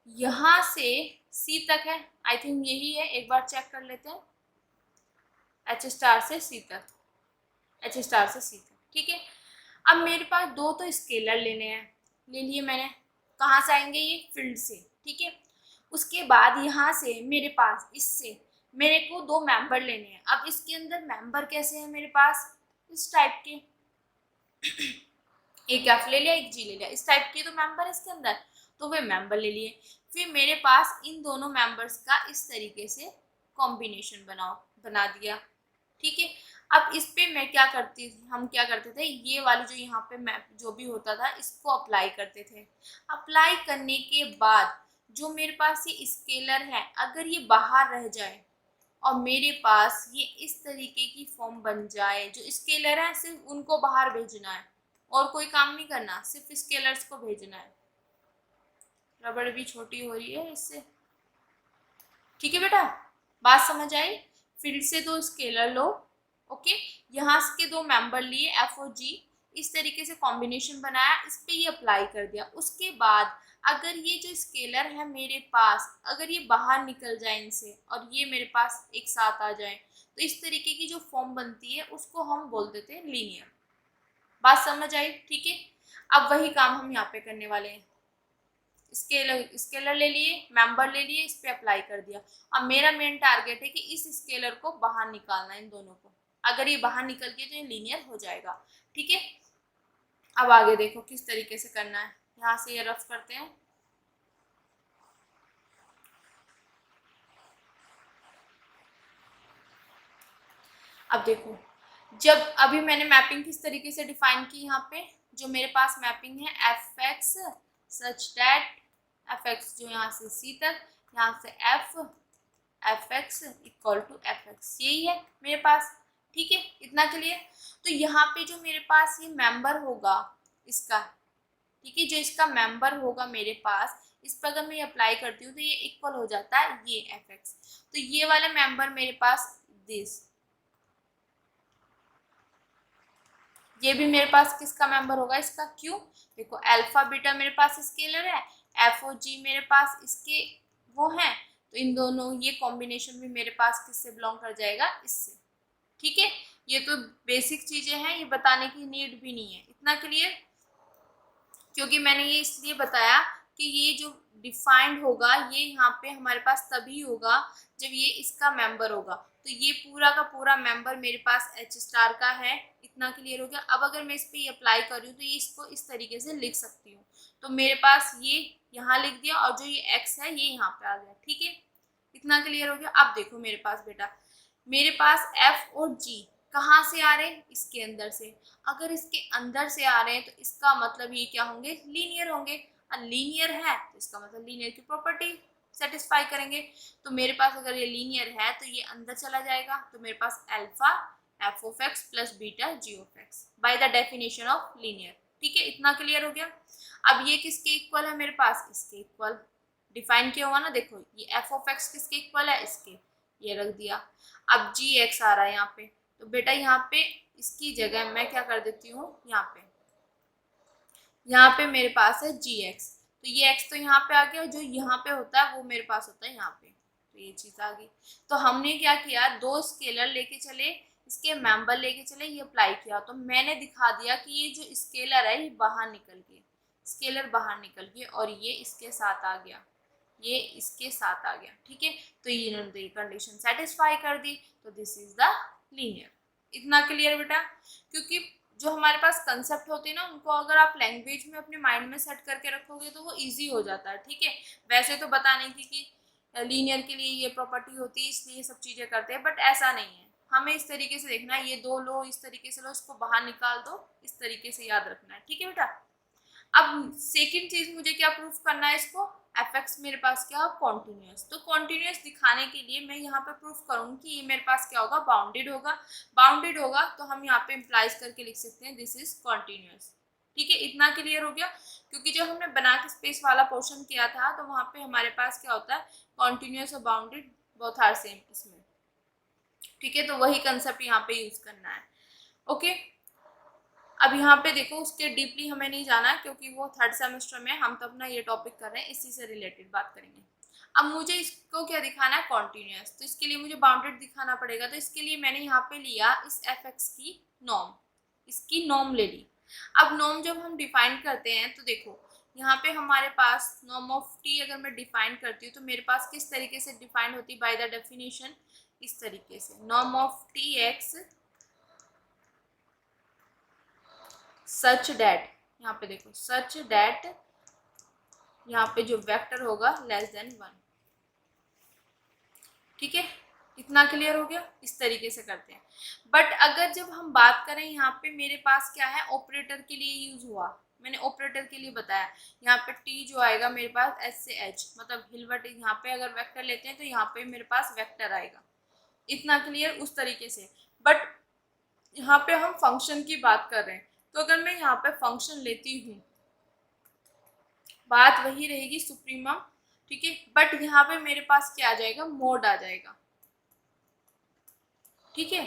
यहाँ से सी तक है। आई थिंक यही है, एक बार चेक कर लेते हैं। एच स्टार से सी तक, एच स्टार से सी तक। ठीक है, अब मेरे पास दो तो स्केलर लेने हैं, ले लिए मैंने। कहाँ से आएंगे? ये फील्ड से। ठीक है, उसके बाद यहाँ से मेरे पास, इससे मेरे को दो मेंबर लेने हैं। अब इसके अंदर मेंबर कैसे है मेरे पास? इस टाइप के, एक एफ ले लिया, एक जी ले लिया, इस टाइप के तो मेंबर है इसके अंदर, तो वे मेंबर ले लिए। फिर मेरे पास इन दोनों मेंबर्स का इस तरीके से कॉम्बिनेशन बना दिया। ठीक है, अब इस पे हम क्या करते थे, ये वाली जो यहाँ पे मैप जो भी होता था इसको अप्लाई करते थे। अप्लाई करने के बाद जो मेरे पास ये स्केलर है, अगर ये बाहर रह जाए और मेरे पास ये इस तरीके की फॉर्म बन जाए, जो स्केलर है सिर्फ उनको बाहर भेजना है और कोई काम नहीं करना, सिर्फ स्केलर्स को भेजना है। रबड़ भी छोटी हो रही है इससे। ठीक है बेटा, बात समझ आई? फील्ड से दो स्केलर लो, ओके, यहाँ के दो मेंबर लिए एफ और जी, इस तरीके से कॉम्बिनेशन बनाया, इस पे ये अप्लाई कर दिया। उसके बाद अगर ये जो स्केलर है मेरे पास, अगर ये बाहर निकल जाए इनसे और ये मेरे पास एक साथ आ जाए, तो इस तरीके की जो फॉर्म बनती है उसको हम बोल देते हैं लीनियर। बात समझ आई? ठीक है, अब वही काम हम यहाँ पे करने वाले हैं। स्केलर ले लिए, मेंबर ले लिए, इस पे अप्लाई कर दिया। अब मेरा मेन टारगेट है कि इस स्केलर को बाहर निकालना, इन दोनों को। अगर ये बाहर निकल गया तो ये लीनियर हो जाएगा। ठीक है, अब आगे देखो किस तरीके से करना है। यहाँ से ये रफ करते हैं। अब देखो, जब अभी मैंने मैपिंग किस तरीके से डिफाइन की, यहाँ पे जो मेरे पास मैपिंग है F X such that F X जो यहाँ से सी तक, यहाँ से F X equal to F X, यही है मेरे पास। ठीक है, इतना क्लियर। तो यहाँ पे जो मेरे पास ये मेंबर होगा इसका, ठीक है, जो इसका मेंबर होगा मेरे पास, इस पर अगर मैं अप्लाई करती हूँ तो ये इक्वल हो जाता है ये एफ एक्स। तो ये वाला मेंबर मेरे पास दिस, ये भी मेरे पास किसका मेंबर होगा, इसका। क्यों, देखो अल्फा बीटा मेरे पास स्केलर है, एफ ओ जी मेरे पास इसके वो हैं, तो इन दोनों ये कॉम्बिनेशन भी मेरे पास किससे बिलोंग कर जाएगा, इससे। ठीक है, ये तो बेसिक चीजें हैं, ये बताने की नीड भी नहीं है। इतना क्लियर, क्योंकि मैंने ये इसलिए बताया कि ये जो डिफाइंड होगा ये यहाँ पे हमारे पास तभी होगा जब ये इसका मेंबर होगा। तो ये पूरा का पूरा मेंबर मेरे पास एच स्टार का है। इतना क्लियर हो गया। अब अगर मैं इस पर अप्लाई कर रही हूँ तो ये इसको इस तरीके से लिख सकती हूँ। तो मेरे पास ये यहाँ लिख दिया और जो ये एक्स है ये यहाँ पे आ गया। ठीक है, इतना क्लियर हो गया। अब देखो मेरे पास बेटा, मेरे पास एफ और जी कहाँ से आ रहे हैं, इसके अंदर से। अगर इसके अंदर से आ रहे हैं तो इसका मतलब ये क्या होंगे, लीनियर होंगे। और लीनियर है तो इसका मतलब लीनियर की प्रॉपर्टी सेटिस्फाई करेंगे। तो मेरे पास अगर ये लीनियर है तो ये अंदर चला जाएगा, तो मेरे पास alpha F of X plus beta G of X by the definition of linear. ठीक है, इतना क्लियर हो गया। अब ये किसके इक्वल है मेरे पास, इसके इक्वल डिफाइन किया हुआ ना। देखो ये एफ ऑफ एक्स किसके इक्वल है, इसके, ये रख दिया। अब जी एक्स आ रहा है यहाँ पे, तो बेटा यहाँ पे इसकी जगह मैं क्या कर देती हूँ, यहाँ पे मेरे पास है जी एक्स। तो ये एक्स तो यहाँ पे आ गया, जो यहाँ पे होता है वो मेरे पास होता है यहाँ पे। तो ये चीज आ गई। तो हमने क्या किया, दो स्केलर लेके चले, इसके मेंबर लेके चले, ये अप्लाई किया। तो मैंने दिखा दिया कि ये जो स्केलर है ये बाहर निकल गए, स्केलर बाहर निकल गए और ये इसके साथ आ गया, ये इसके साथ आ गया। ठीक है, तो ये इन्होंने कंडीशन सेटिस्फाई कर दी, तो दिस इज द लीनियर। इतना क्लियर बेटा, क्योंकि जो हमारे पास कंसेप्ट होते हैं ना उनको अगर आप लैंग्वेज में अपने माइंड में सेट करके रखोगे तो वो इजी हो जाता है। ठीक है, वैसे तो बताने की कि लीनियर के लिए ये प्रॉपर्टी होती है इसलिए ये सब चीजें करते हैं, बट ऐसा नहीं है। हमें इस तरीके से देखना है, ये दो लो, इस तरीके से लो, इसको बाहर निकाल दो, इस तरीके से याद रखना है। ठीक है बेटा। अब सेकंड चीज मुझे क्या प्रूफ करना है, इसको एफ एक्स मेरे पास क्या कॉन्टिन्यूस। तो कॉन्टिन्यूस दिखाने के लिए मैं यहाँ पे प्रूफ करूँगी कि ये मेरे पास क्या होगा, बाउंडेड होगा। बाउंडेड होगा तो हम यहाँ पे इम्प्लाइज करके लिख सकते हैं दिस इज कॉन्टिन्यूस। ठीक है, इतना क्लियर हो गया। क्योंकि जब हमने बना के स्पेस वाला पोर्शन किया था तो वहाँ पे हमारे पास क्या होता है, कॉन्टिन्यूस और बाउंडेड बोथ आर सेम इसमें। ठीक है, तो वही कंसेप्ट यहाँ पे यूज करना है। ओके, अब यहाँ पे देखो उसके डीपली हमें नहीं जाना क्योंकि वो थर्ड सेमेस्टर में, हम तो अपना ये टॉपिक कर रहे हैं, इसी से रिलेटेड बात करेंगे। अब मुझे इसको क्या दिखाना है, कॉन्टिन्यूस। तो इसके लिए मुझे बाउंडेड दिखाना पड़ेगा। तो इसके लिए मैंने यहाँ पे लिया इस एफ एक्स की नॉर्म, इसकी नॉर्म ले ली। अब नॉर्म जब हम डिफाइन करते हैं तो देखो यहाँ पे हमारे पास नॉर्म ऑफ टी अगर मैं डिफाइन करती हूँ तो मेरे पास किस तरीके से डिफाइन होती है, बाय द डेफिनेशन इस तरीके से, norm of T x such that, यहाँ पे देखो सच डैट यहाँ पे जो वेक्टर होगा लेस देन 1। ठीक है, इतना क्लियर हो गया। इस तरीके से करते हैं। बट अगर जब हम बात करें यहाँ पे मेरे पास क्या है, ऑपरेटर के लिए यूज हुआ, मैंने ऑपरेटर के लिए बताया। यहाँ पे टी जो आएगा मेरे पास एस से एच, मतलब हिलबर्ट यहाँ पे अगर वेक्टर लेते हैं तो यहाँ पे मेरे पास वेक्टर आएगा। इतना क्लियर, उस तरीके से। बट यहाँ पे हम फंक्शन की बात कर रहे हैं, तो अगर मैं यहाँ पे फंक्शन लेती हूँ बात वही रहेगी सुप्रीमम। ठीक है, बट यहाँ पे मेरे पास क्या आ जाएगा, मोड आ जाएगा। ठीक है,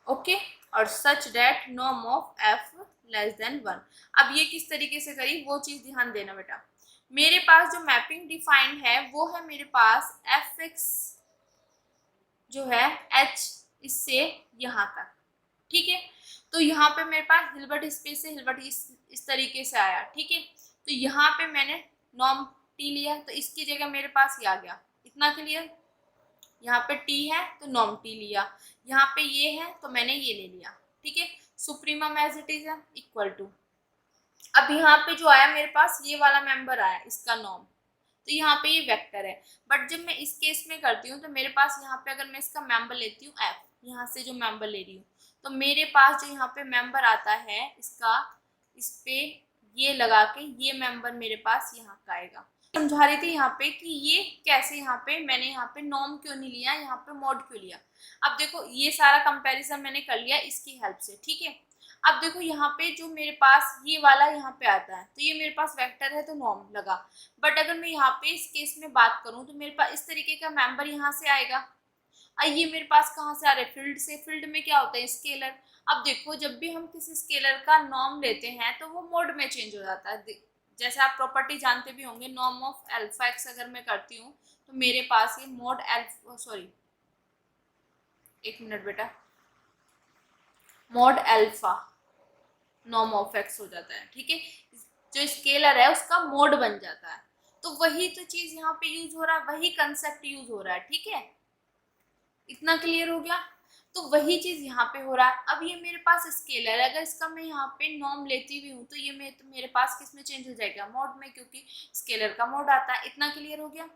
ओके। और such that norm of F less then 1। अब ये किस तरीके से करी वो चीज ध्यान देना बेटा। मेरे पास जो मैपिंग डिफाइंड है वो है मेरे पास एफ एक्स जो है एच इससे यहाँ तक। ठीक है, तो यहाँ पे मेरे पास हिल्बर्ट स्पेस से हिल्बर्ट इस तरीके से आया। ठीक है, तो यहाँ पे मैंने नॉर्म टी लिया तो इसकी जगह मेरे पास ये आ गया। इतना क्लियर, यहाँ पे टी है तो नॉर्म टी लिया, यहाँ पे ये है तो मैंने ये ले लिया। ठीक है, सुप्रीमम एज इट इज है इक्वल टू। अब यहाँ पे जो आया मेरे पास ये वाला मेंबर आया, इसका नॉर्म, तो यहाँ पे ये वेक्टर है। बट जब मैं इस केस में करती हूँ तो मेरे पास यहाँ पे अगर मैं इसका मेंबर लेती हूँ एफ, यहाँ से जो मेंबर ले रही हूँ, तो मेरे पास जो यहाँ पे मेंबर आता है इसका, इस पे ये लगा के ये मेंबर मेरे पास यहाँ का आएगा। समझा रही थी यहाँ पे कि ये कैसे, यहाँ पे मैंने यहाँ पे नॉर्म क्यों नहीं लिया, यहाँ पे मॉड क्यों लिया। अब देखो ये सारा कंपैरिजन मैंने कर लिया इसकी हेल्प से, ठीक है। अब देखो यहाँ पे जो मेरे पास ये वाला यहाँ पे आता है, तो ये मेरे पास वेक्टर है तो नॉर्म लगा। बट अगर मैं यहाँ पे इस केस में बात करूँ तो मेरे पास इस तरीके का मेंबर यहाँ से आएगा। ये मेरे पास कहाँ से आ रहा है, फील्ड से। फील्ड में क्या होता है, स्केलर। अब देखो जब भी हम किसी स्केलर का नॉर्म लेते हैं तो वो मोड में चेंज हो जाता है। जैसे आप प्रॉपर्टी जानते भी होंगे, नॉर्म ऑफ अल्फा एक्स अगर मैं करती हूँ तो मेरे पास ये मोड अल्फा, सॉरी एक मिनट बेटा, mode alpha norm of x हो जाता है, ठीक है। जो स्केलर है उसका मोड बन जाता है। तो वही तो चीज यहाँ पे यूज हो रहा है, वही कंसेप्ट यूज हो रहा है, ठीक है। इतना क्लियर हो गया। तो वही चीज यहाँ पे हो रहा है। अब ये मेरे पास स्केलर है, अगर इसका मैं यहाँ पे नॉर्म लेती हुई हूँ तो ये मेरे पास किस में चेंज हो जाएगा, मोड में, क्योंकि स्केलर का मोड आता है। इतना क्लियर हो गया।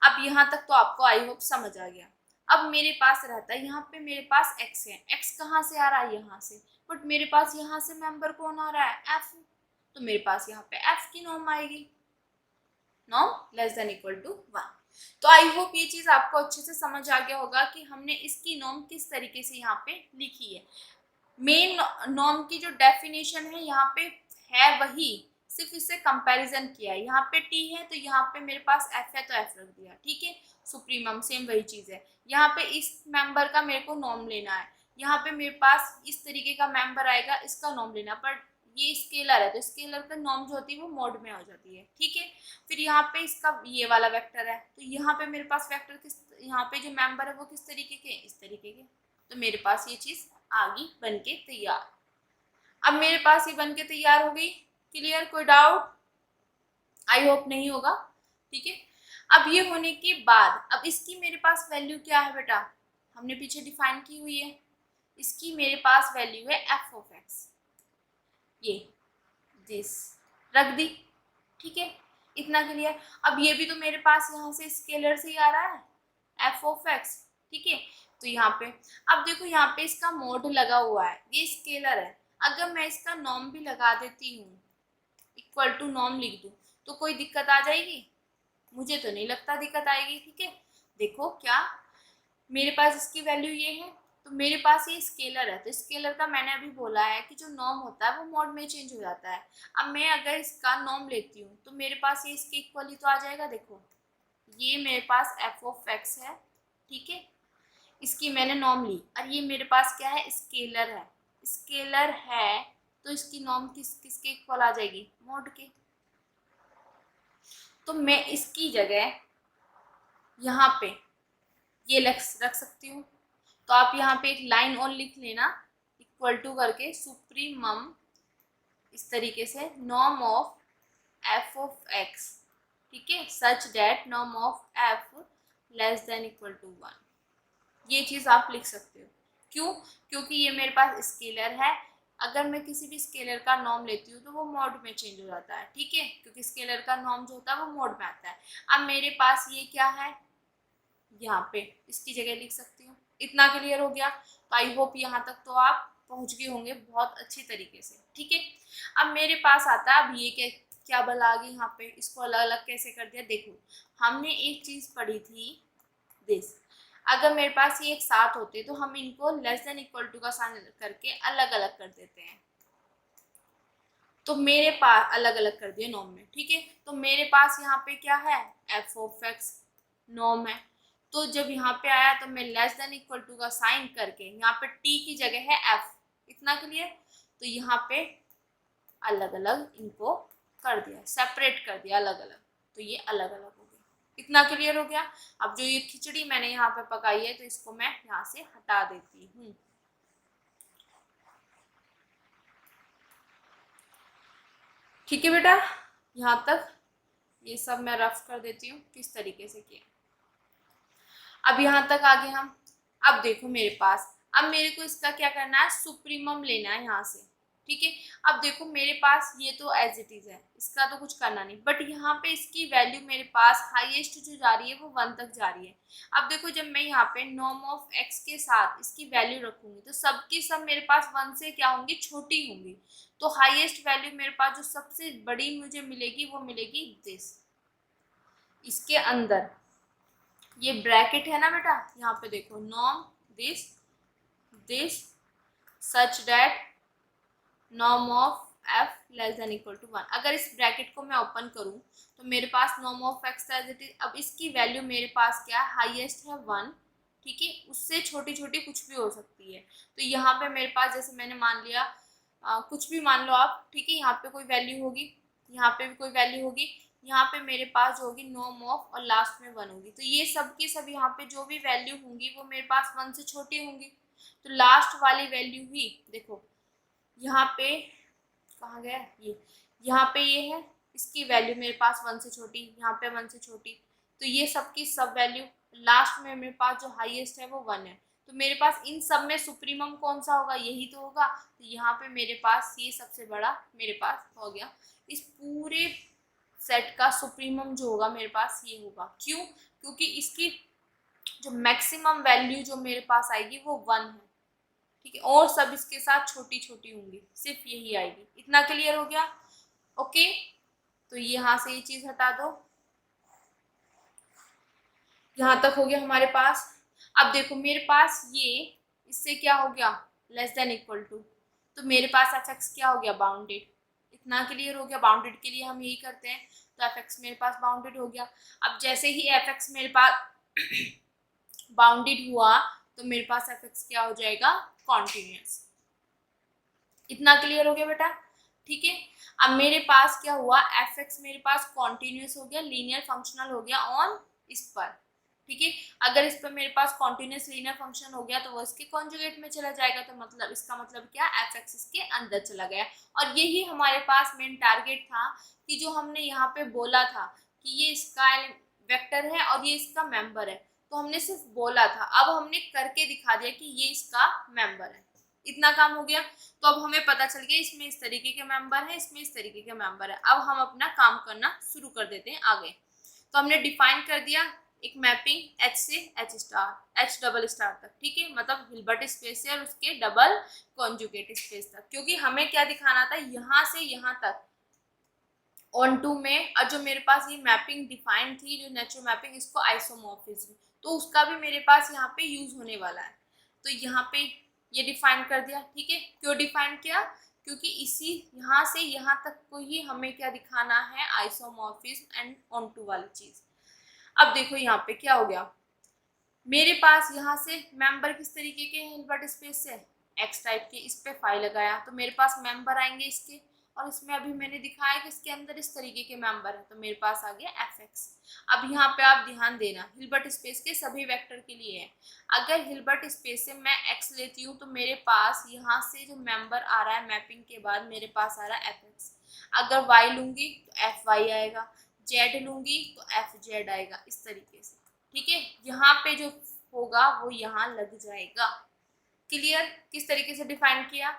अब यहाँ तक तो आपको आई होप समझ आ गया। अब मेरे पास रहता है यहाँ पे, मेरे पास एक्स है। एक्स कहाँ से आ रहा है, यहाँ से। बट मेरे पास यहाँ से मेंबर कौन आ रहा है, एफ। तो मेरे पास यहाँ पे एफ की नॉर्म आएगी, norm less than equal to 1। तो आई होप ये चीज आपको अच्छे से समझ आ गया होगा कि हमने इसकी नॉर्म किस तरीके से यहाँ पे लिखी है। मेन नॉर्म की जो डेफिनेशन है यहाँ पे है वही, सिर्फ इससे कंपैरिजन किया है। यहाँ पे टी है तो यहाँ पे मेरे पास एफ है तो एफ रख दिया, ठीक है। सुप्रीमम सेम वही चीज है। यहाँ पे इस मेंबर का मेरे को नॉर्म लेना है, यहाँ पे मेरे पास इस तरीके का मेंबर आएगा, इसका नॉर्म लेना। पर ये स्केलर है तो स्केलर का नॉर्म जो होती है वो मोड में हो जाती है, ठीक है। फिर यहाँ पे इसका ये वाला वेक्टर है, तो यहाँ पे मेरे पास वेक्टर किस, यहाँ पे जो मेंबर है वो किस तरीके के, इस तरीके के। तो मेरे पास ये चीज आ गई बन के तैयार। अब मेरे पास ये बन के तैयार हो गई। क्लियर, कोई डाउट? आई होप नहीं होगा, ठीक है। अब ये होने के बाद अब इसकी मेरे पास वैल्यू क्या है बेटा, हमने पीछे डिफाइन की हुई है। इसकी मेरे पास वैल्यू है एफ ऑफ एक्स, ये दिस रख दी, ठीक है। इतना क्लियर। अब ये भी तो मेरे पास यहाँ से स्केलर से ही आ रहा है, एफ ऑफ एक्स, ठीक है। तो यहाँ पे अब देखो यहाँ पे इसका मोड लगा हुआ है, ये स्केलर है। अगर मैं इसका नॉर्म भी लगा देती हूँ, इक्वल टू नॉर्म लिख दूँ, तो कोई दिक्कत आ जाएगी? मुझे तो नहीं लगता दिक्कत आएगी, ठीक है। देखो क्या मेरे पास इसकी वैल्यू ये है, तो मेरे पास ये स्केलर है। तो स्केलर का मैंने अभी बोला है कि जो नॉर्म होता है वो मोड में चेंज हो जाता है। अब मैं अगर इसका नॉर्म लेती हूँ तो मेरे पास ये इसके इक्वल ही तो आ जाएगा। देखो ये मेरे पास एफ ऑफ एक्स है, ठीक है। इसकी मैंने नॉर्म ली और ये मेरे पास क्या है, स्केलर है। स्केलर है तो इसकी नॉर्म किसके इक्वल आ जाएगी, मोड के। तो मैं इसकी जगह यहाँ पे ये रख सकती हूँ। तो आप यहाँ पे एक लाइन और लिख लेना, इक्वल टू करके सुप्रीमम, इस तरीके से norm of F of X, ठीक है, such that norm of F less than equal to 1। ये चीज़ आप लिख सकते हो। क्यों? क्योंकि ये मेरे पास स्केलर है। अगर मैं किसी भी स्केलर का नॉर्म लेती हूँ तो वो मोड में चेंज हो जाता है, ठीक है, क्योंकि स्केलर का नॉर्म जो होता है वो मोड में आता है। अब मेरे पास ये क्या है, यहाँ पे इसकी जगह लिख सकती हूँ। इतना क्लियर हो गया। तो आई होप यहाँ तक तो आप पहुँच गए होंगे बहुत अच्छी तरीके से, ठीक है। अब मेरे पास आता है, अब ये क्या बल आ गई यहाँ पे, इसको अलग अलग कैसे कर दिया। देखो हमने एक चीज़ पढ़ी थी, दिस। अगर मेरे पास ये एक साथ होते तो हम इनको लेस देन इक्वल टू का साइन करके अलग अलग कर देते हैं। तो मेरे पास अलग अलग कर दिए नॉर्म में, ठीक है। तो मेरे पास यहाँ पे क्या है, एफ ऑफ एक्स नॉर्म है। तो जब यहाँ पे आया तो मैं लेस देन इक्वल टू का साइन करके यहाँ पे टी की जगह है एफ। इतना क्लियर। तो यहाँ पे अलग अलग इनको कर दिया, सेपरेट कर दिया अलग अलग, तो ये अलग अलग हो गया। इतना क्लियर हो गया। अब जो ये खिचड़ी मैंने यहाँ पे पकाई है तो इसको मैं यहाँ से हटा देती हूँ। ठीक है बेटा, यहाँ तक ये सब मैं रफ कर देती हूँ किस तरीके से किया। अब यहाँ तक आगे हम, अब देखो मेरे पास, अब मेरे को इसका क्या करना है, सुप्रीमम लेना है यहाँ से, ठीक है। अब देखो मेरे पास ये तो एज इट इज है, इसका तो कुछ करना नहीं, बट यहाँ पे इसकी वैल्यू मेरे पास हाईएस्ट जो जा रही है वो 1 तक जा रही है। अब देखो जब मैं यहाँ पे नॉर्म ऑफ x के साथ इसकी वैल्यू रखूंगी तो सबकी सब मेरे पास 1 से क्या होंगी, छोटी होंगी। तो हाईएस्ट वैल्यू मेरे पास जो सबसे बड़ी मुझे मिलेगी वो मिलेगी दिस। इसके अंदर ये ब्रैकेट है ना बेटा, यहाँ पे देखो norm this this such that norm of f less than equal to 1। अगर इस ब्रैकेट को मैं ओपन करूं तो मेरे पास norm of x as it is, अब इसकी वैल्यू मेरे पास क्या है, हाईएस्ट है 1, ठीक है। उससे छोटी छोटी कुछ भी हो सकती है। तो यहाँ पे मेरे पास जैसे मैंने मान लिया कुछ भी मान लो आप, ठीक है। यहाँ पे कोई वैल्यू होगी, यहाँ पे भी कोई वैल्यू होगी, यहाँ पे मेरे पास जो होगी नॉर्म ऑफ और लास्ट में 1 होगी। तो ये सब की सब यहाँ पे जो भी वैल्यू होंगी वो मेरे पास 1 से छोटी होंगी। तो लास्ट वाली वैल्यू ही देखो यहाँ पे कहाँ गया ये, यहाँ पे ये है, इसकी वैल्यू मेरे पास 1 से छोटी, यहाँ पे 1 से छोटी। तो ये सब की सब वैल्यू लास्ट में मेरे पास जो हाईएस्ट है वो 1 है। तो मेरे पास इन सब में सुप्रीमम कौन सा होगा, यही तो होगा। तो यहाँ पे मेरे पास ये सबसे बड़ा मेरे पास हो गया। इस पूरे सेट का सुप्रीमम जो होगा मेरे पास ये होगा। क्यों? क्योंकि इसकी जो मैक्सिमम वैल्यू जो मेरे पास आएगी वो 1 है, ठीक है। और सब इसके साथ छोटी छोटी होंगी, सिर्फ यही आएगी। इतना क्लियर हो गया? ओके, तो यहाँ से ये चीज हटा दो, यहाँ तक हो गया हमारे पास। अब देखो मेरे पास ये इससे क्या हो गया, लेस देन इक्वल टू, तो मेरे पास एफ एक्स क्या हो गया, बाउंडेड। इतना क्लियर हो गया? बाउंडेड के लिए हम यही करते हैं। तो एफ एक्स मेरे पास बाउंडेड हो गया। अब जैसे ही एफ एक्स मेरे पास बाउंडेड हुआ तो मेरे पास एफ एक्स क्या हो जाएगा, कॉन्टिन्यूस। इतना क्लियर हो गया बेटा? ठीक है। अब मेरे पास क्या हुआ, एफ एक्स मेरे पास कॉन्टिन्यूस हो गया, लीनियर फंक्शनल हो गया ऑन इस पर, ठीक है। अगर इस पर मेरे पास कॉन्टिन्यूस लीनियर फंक्शन हो गया तो वो इसके कॉन्जुगेट में चला जाएगा। तो मतलब इसका मतलब क्या, एफ एक्स इसके अंदर चला गया। और यही हमारे पास मेन टारगेट था कि जो हमने यहाँ पे बोला था कि ये इसका वेक्टर है और ये इसका मेंबर है, तो हमने सिर्फ बोला था, अब हमने करके दिखा दिया कि ये इसका मेंबर है। इतना काम हो गया। तो अब हमें पता चल गया इसमें इस तरीके के मेंबर है, इसमें इस तरीके के मेंबर है। अब हम अपना काम करना शुरू कर देते हैं आगे। तो हमने डिफाइन कर दिया एक मैपिंग H से H star, H double star तक, ठीक है। मतलब हिल्बर्ट स्पेस से और उसके डबल कॉन्जुगेट स्पेस तक, क्योंकि हमें क्या दिखाना था, यहाँ से यहाँ तक ऑन टू में। और जो मेरे पास ये मैपिंग डिफाइन थी, जो नेचुरल मैपिंग, इसको आइसोमॉर्फिज्म, तो उसका भी मेरे पास यहाँ पे यूज होने वाला है। तो यहाँ पे ये डिफाइन कर दिया, ठीक है। क्यों डिफाइन किया? क्योंकि इसी यहाँ से यहाँ तक को ही हमें क्या दिखाना है, आइसोमॉर्फिज्म एंड ऑन टू वाली चीज। अब देखो यहाँ पे क्या हो गया, मेरे पास यहाँ से मेंबर किस तरीके के हैं, हिल्बर्ट स्पेस से एक्स टाइप के, इस पे फाइल लगाया तो मेरे पास मेंबर आएंगे इसके। और इसमें अभी मैंने दिखाया कि इसके अंदर इस तरीके के मेंबर है, तो मेरे पास आ गया एफ एक्स। अब यहाँ पे आप ध्यान देना, हिल्बर्ट स्पेस के सभी वेक्टर के लिए है। अगर हिल्बर्ट स्पेस से मैं एक्स लेती हूँ तो मेरे पास यहाँ से जो मेंबर आ रहा है मैपिंग के बाद मेरे पास आ रहा है एफ एक्स। अगर वाई लूंगी तो एफ वाई आएगा, जेड लूंगी तो एफ जेड आएगा, इस तरीके से, ठीक है। यहाँ पे जो होगा वो यहाँ लग जाएगा। क्लियर? किस तरीके से डिफाइन किया?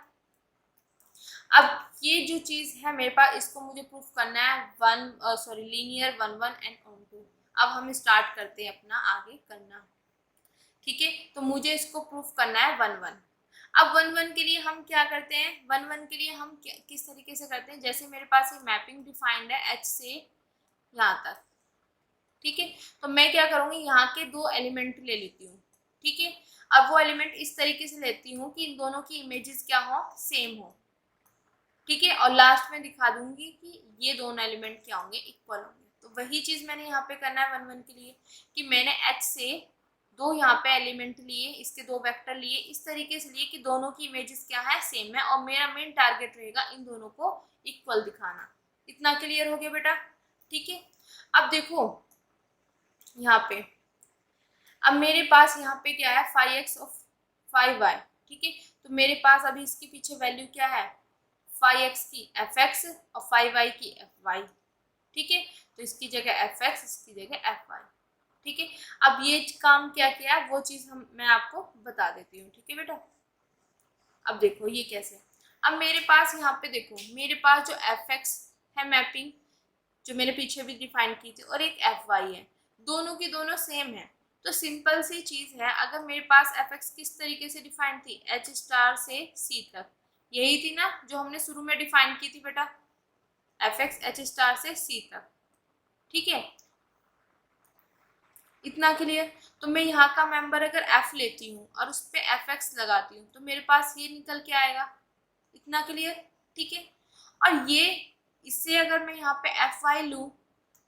अब ये जो चीज है मेरे पास, इसको मुझे प्रूफ करना है लीनियर 1 1 एंड ऑन टू। अब हम स्टार्ट करते हैं अपना आगे करना, ठीक है। तो मुझे इसको प्रूफ करना है 1 1। अब 1 1 के लिए हम क्या करते हैं, 1 1 के लिए हम किस तरीके से करते हैं, जैसे मेरे पास ये मैपिंग डिफाइंड है H से यहाँ तक, ठीक है। तो मैं क्या करूँगी, यहाँ के 2 एलिमेंट ले लेती हूँ, ठीक है। अब वो एलिमेंट इस तरीके से लेती हूँ कि इन दोनों की इमेजेस क्या हो, सेम हो, ठीक है। और लास्ट में दिखा दूंगी कि ये दोनों एलिमेंट क्या होंगे, इक्वल होंगे। तो वही चीज मैंने यहाँ पे करना है 1 1 के लिए, कि मैंने H से 2 यहाँ पे एलिमेंट लिए, इसके 2 वेक्टर लिए, इस तरीके से लिए कि दोनों की इमेजेस क्या है, सेम है। और मेरा मेन टारगेट रहेगा इन दोनों को इक्वल दिखाना। इतना क्लियर हो गया बेटा? ठीक है। अब देखो यहाँ पे, अब मेरे पास यहाँ पे क्या है, 5x और 5y, ठीक है। तो मेरे पास अभी इसके पीछे वैल्यू क्या है, 5x की fx और 5y की fy, ठीक है। तो इसकी जगह fx, इसकी जगह fy, ठीक है। अब ये काम क्या किया वो चीज मैं आपको बता देती हूँ, ठीक है बेटा। अब देखो ये कैसे, अब मेरे पास यहाँ पे देखो, मेरे पास जो एफ एक्स है मैपिंग, जो मैंने पीछे भी डिफाइन की थी, और एक एफ वाई है, दोनों की दोनों सेम है। तो सिंपल सी चीज है, अगर मेरे पास एफ एक्स किस तरीके से डिफाइन थी, एच स्टार से सी तक, यही थी ना जो हमने शुरू में डिफाइन की थी बेटा, एफ एक्स एच स्टार से सी तक, ठीक है, इतना क्लियर। तो मैं यहाँ का मेंबर अगर एफ लेती हूँ और उस पर एफ एक्स लगाती हूँ तो मेरे पास ये निकल के आएगा, इतना क्लियर, ठीक है। और ये इससे अगर मैं यहाँ पे एफ वाई लूँ,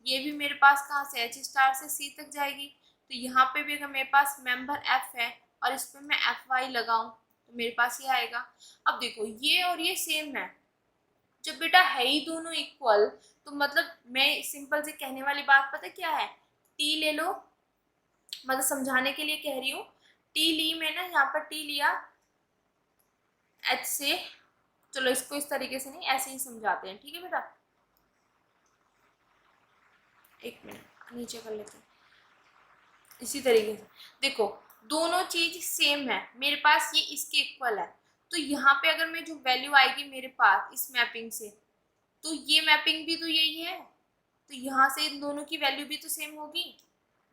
ये भी मेरे पास कहाँ से, एच स्टार से सी तक जाएगी। तो यहाँ पे भी अगर मेरे पास मेंबर एफ है और इस पर मैं एफ वाई लगाऊं तो मेरे पास ये आएगा। अब देखो ये और ये सेम है, जब बेटा है ही दोनों इक्वल, तो मतलब मैं सिंपल से कहने वाली बात पता क्या है, टी ले लो, मतलब समझाने के लिए कह रही हूँ, टी ली मैंने, यहाँ पर टी लिया एच से, चलो इसको इस तरीके से नहीं, ऐसे ही समझाते हैं, ठीक है बेटा, एक मिनट नीचे कर लेते हैं इसी तरीके से। देखो दोनों चीज सेम है, मेरे पास ये इसके इक्वल है, तो यहाँ पे अगर मैं जो वैल्यू आएगी मेरे पास इस मैपिंग से, तो ये मैपिंग भी तो यही है, तो यहाँ से इन दोनों की वैल्यू भी तो सेम होगी।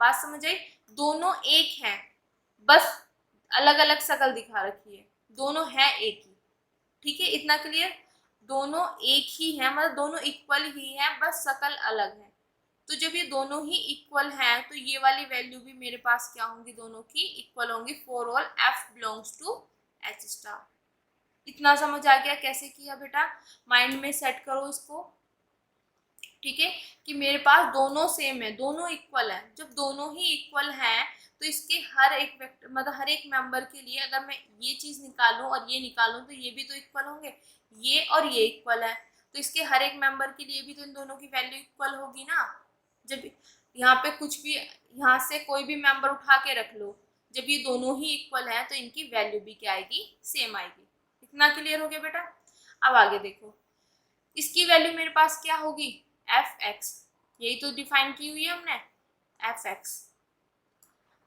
बात समझ आई, दोनों एक हैं, बस अलग अलग शक्ल दिखा रखी है, दोनों है एक ही, ठीक है, इतना क्लियर। दोनों एक ही है, मतलब दोनों इक्वल ही है, बस शक्ल अलग है। तो जब ये दोनों ही इक्वल हैं तो ये वाली वैल्यू भी मेरे पास क्या होंगी, दोनों की इक्वल होंगी for all F belongs to H star. इतना समझ आ गया कैसे किया बेटा, माइंड में सेट करो इसको, ठीक है, कि मेरे पास दोनों सेम है, दोनों इक्वल है। जब दोनों ही इक्वल हैं तो इसके हर एक वेक्टर, मतलब हर एक मेंबर के लिए अगर मैं ये चीज निकालूं और ये निकालूं तो ये भी तो इक्वल होंगे, ये और ये इक्वल है, तो इसके हर एक मेंबर के लिए भी तो इन दोनों की वैल्यू इक्वल होगी ना। जब यहाँ पे कुछ भी, यहाँ से कोई भी मेंबर उठा के रख लो, जब ये दोनों ही इक्वल है तो इनकी वैल्यू भी क्या आएगी, सेम आएगी। इतना क्लियर हो गया बेटा। अब आगे देखो, इसकी वैल्यू मेरे पास क्या होगी, एफ एक्स, यही तो डिफाइन की हुई है हमने, एफ एक्स,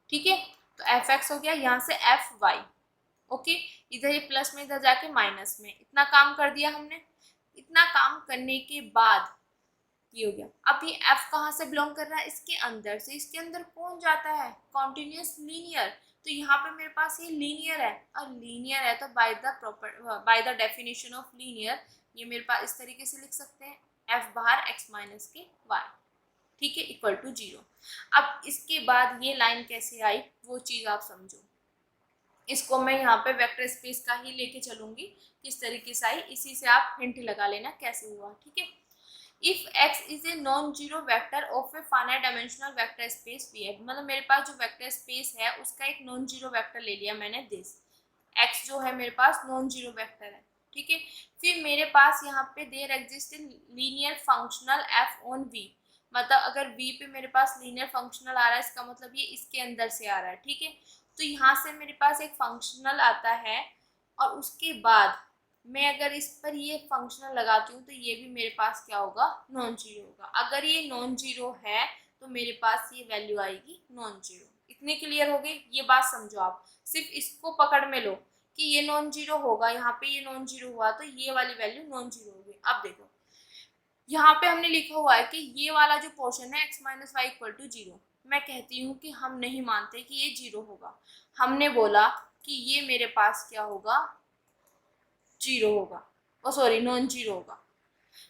ठीक है। तो एफ एक्स हो गया, यहाँ से एफ वाई, ओके, इधर ये प्लस में, इधर जाके माइनस में, इतना काम कर दिया हमने। इतना काम करने के बाद ये हो गया। अब ये f कहाँ से बिलोंग कर रहा है, इसके अंदर से, इसके अंदर कौन जाता है, कॉन्टिन्यूस लीनियर, तो यहाँ पे मेरे पास ये लीनियर है, और लीनियर है तो by the definition of linear ये मेरे पास इस तरीके से लिख सकते हैं, f बाहर x माइनस के y, ठीक है, इक्वल टू 0। अब इसके बाद ये लाइन कैसे आई वो चीज आप समझो, इसको मैं यहाँ पे वेक्टर स्पेस का ही लेके चलूंगी, किस तरीके से आई इसी से आप हिंट लगा लेना कैसे हुआ, ठीक है। If x is a non zero vector of a finite dimensional vector space V है, मतलब मेरे पास जो वेक्टर स्पेस है उसका एक नॉन जीरो वेक्टर ले लिया मैंने, दिस x जो है मेरे पास नॉन जीरो वेक्टर है, ठीक है। फिर मेरे पास यहाँ पे there exist linear functional f on V, मतलब अगर V पे मेरे पास लीनियर फंक्शनल आ रहा है, इसका मतलब ये इसके अंदर से आ रहा है, ठीक है। तो यहाँ से मेरे पास एक फंक्शनल आता है, और उसके बाद मैं अगर इस पर ये फंक्शनल लगाती हूँ तो ये भी मेरे पास क्या होगा, नॉन जीरो होगा। अगर ये नॉन जीरो है तो मेरे पास ये वैल्यू आएगी नॉन जीरो। इतने क्लियर हो गए, ये बात समझो आप, सिर्फ इसको पकड़ में लो कि ये नॉन जीरो होगा, यहाँ पे ये नॉन जीरो हुआ तो ये वाली वैल्यू नॉन जीरो होगी। अब देखो यहाँ पे हमने लिखा हुआ है कि ये वाला जो पोर्शन है x minus Y equal to zero, मैं कहती हूँ कि हम नहीं मानते कि ये जीरो होगा, हमने बोला कि ये मेरे पास क्या होगा, जीरो होगा, ओ सॉरी नॉन जीरो होगा।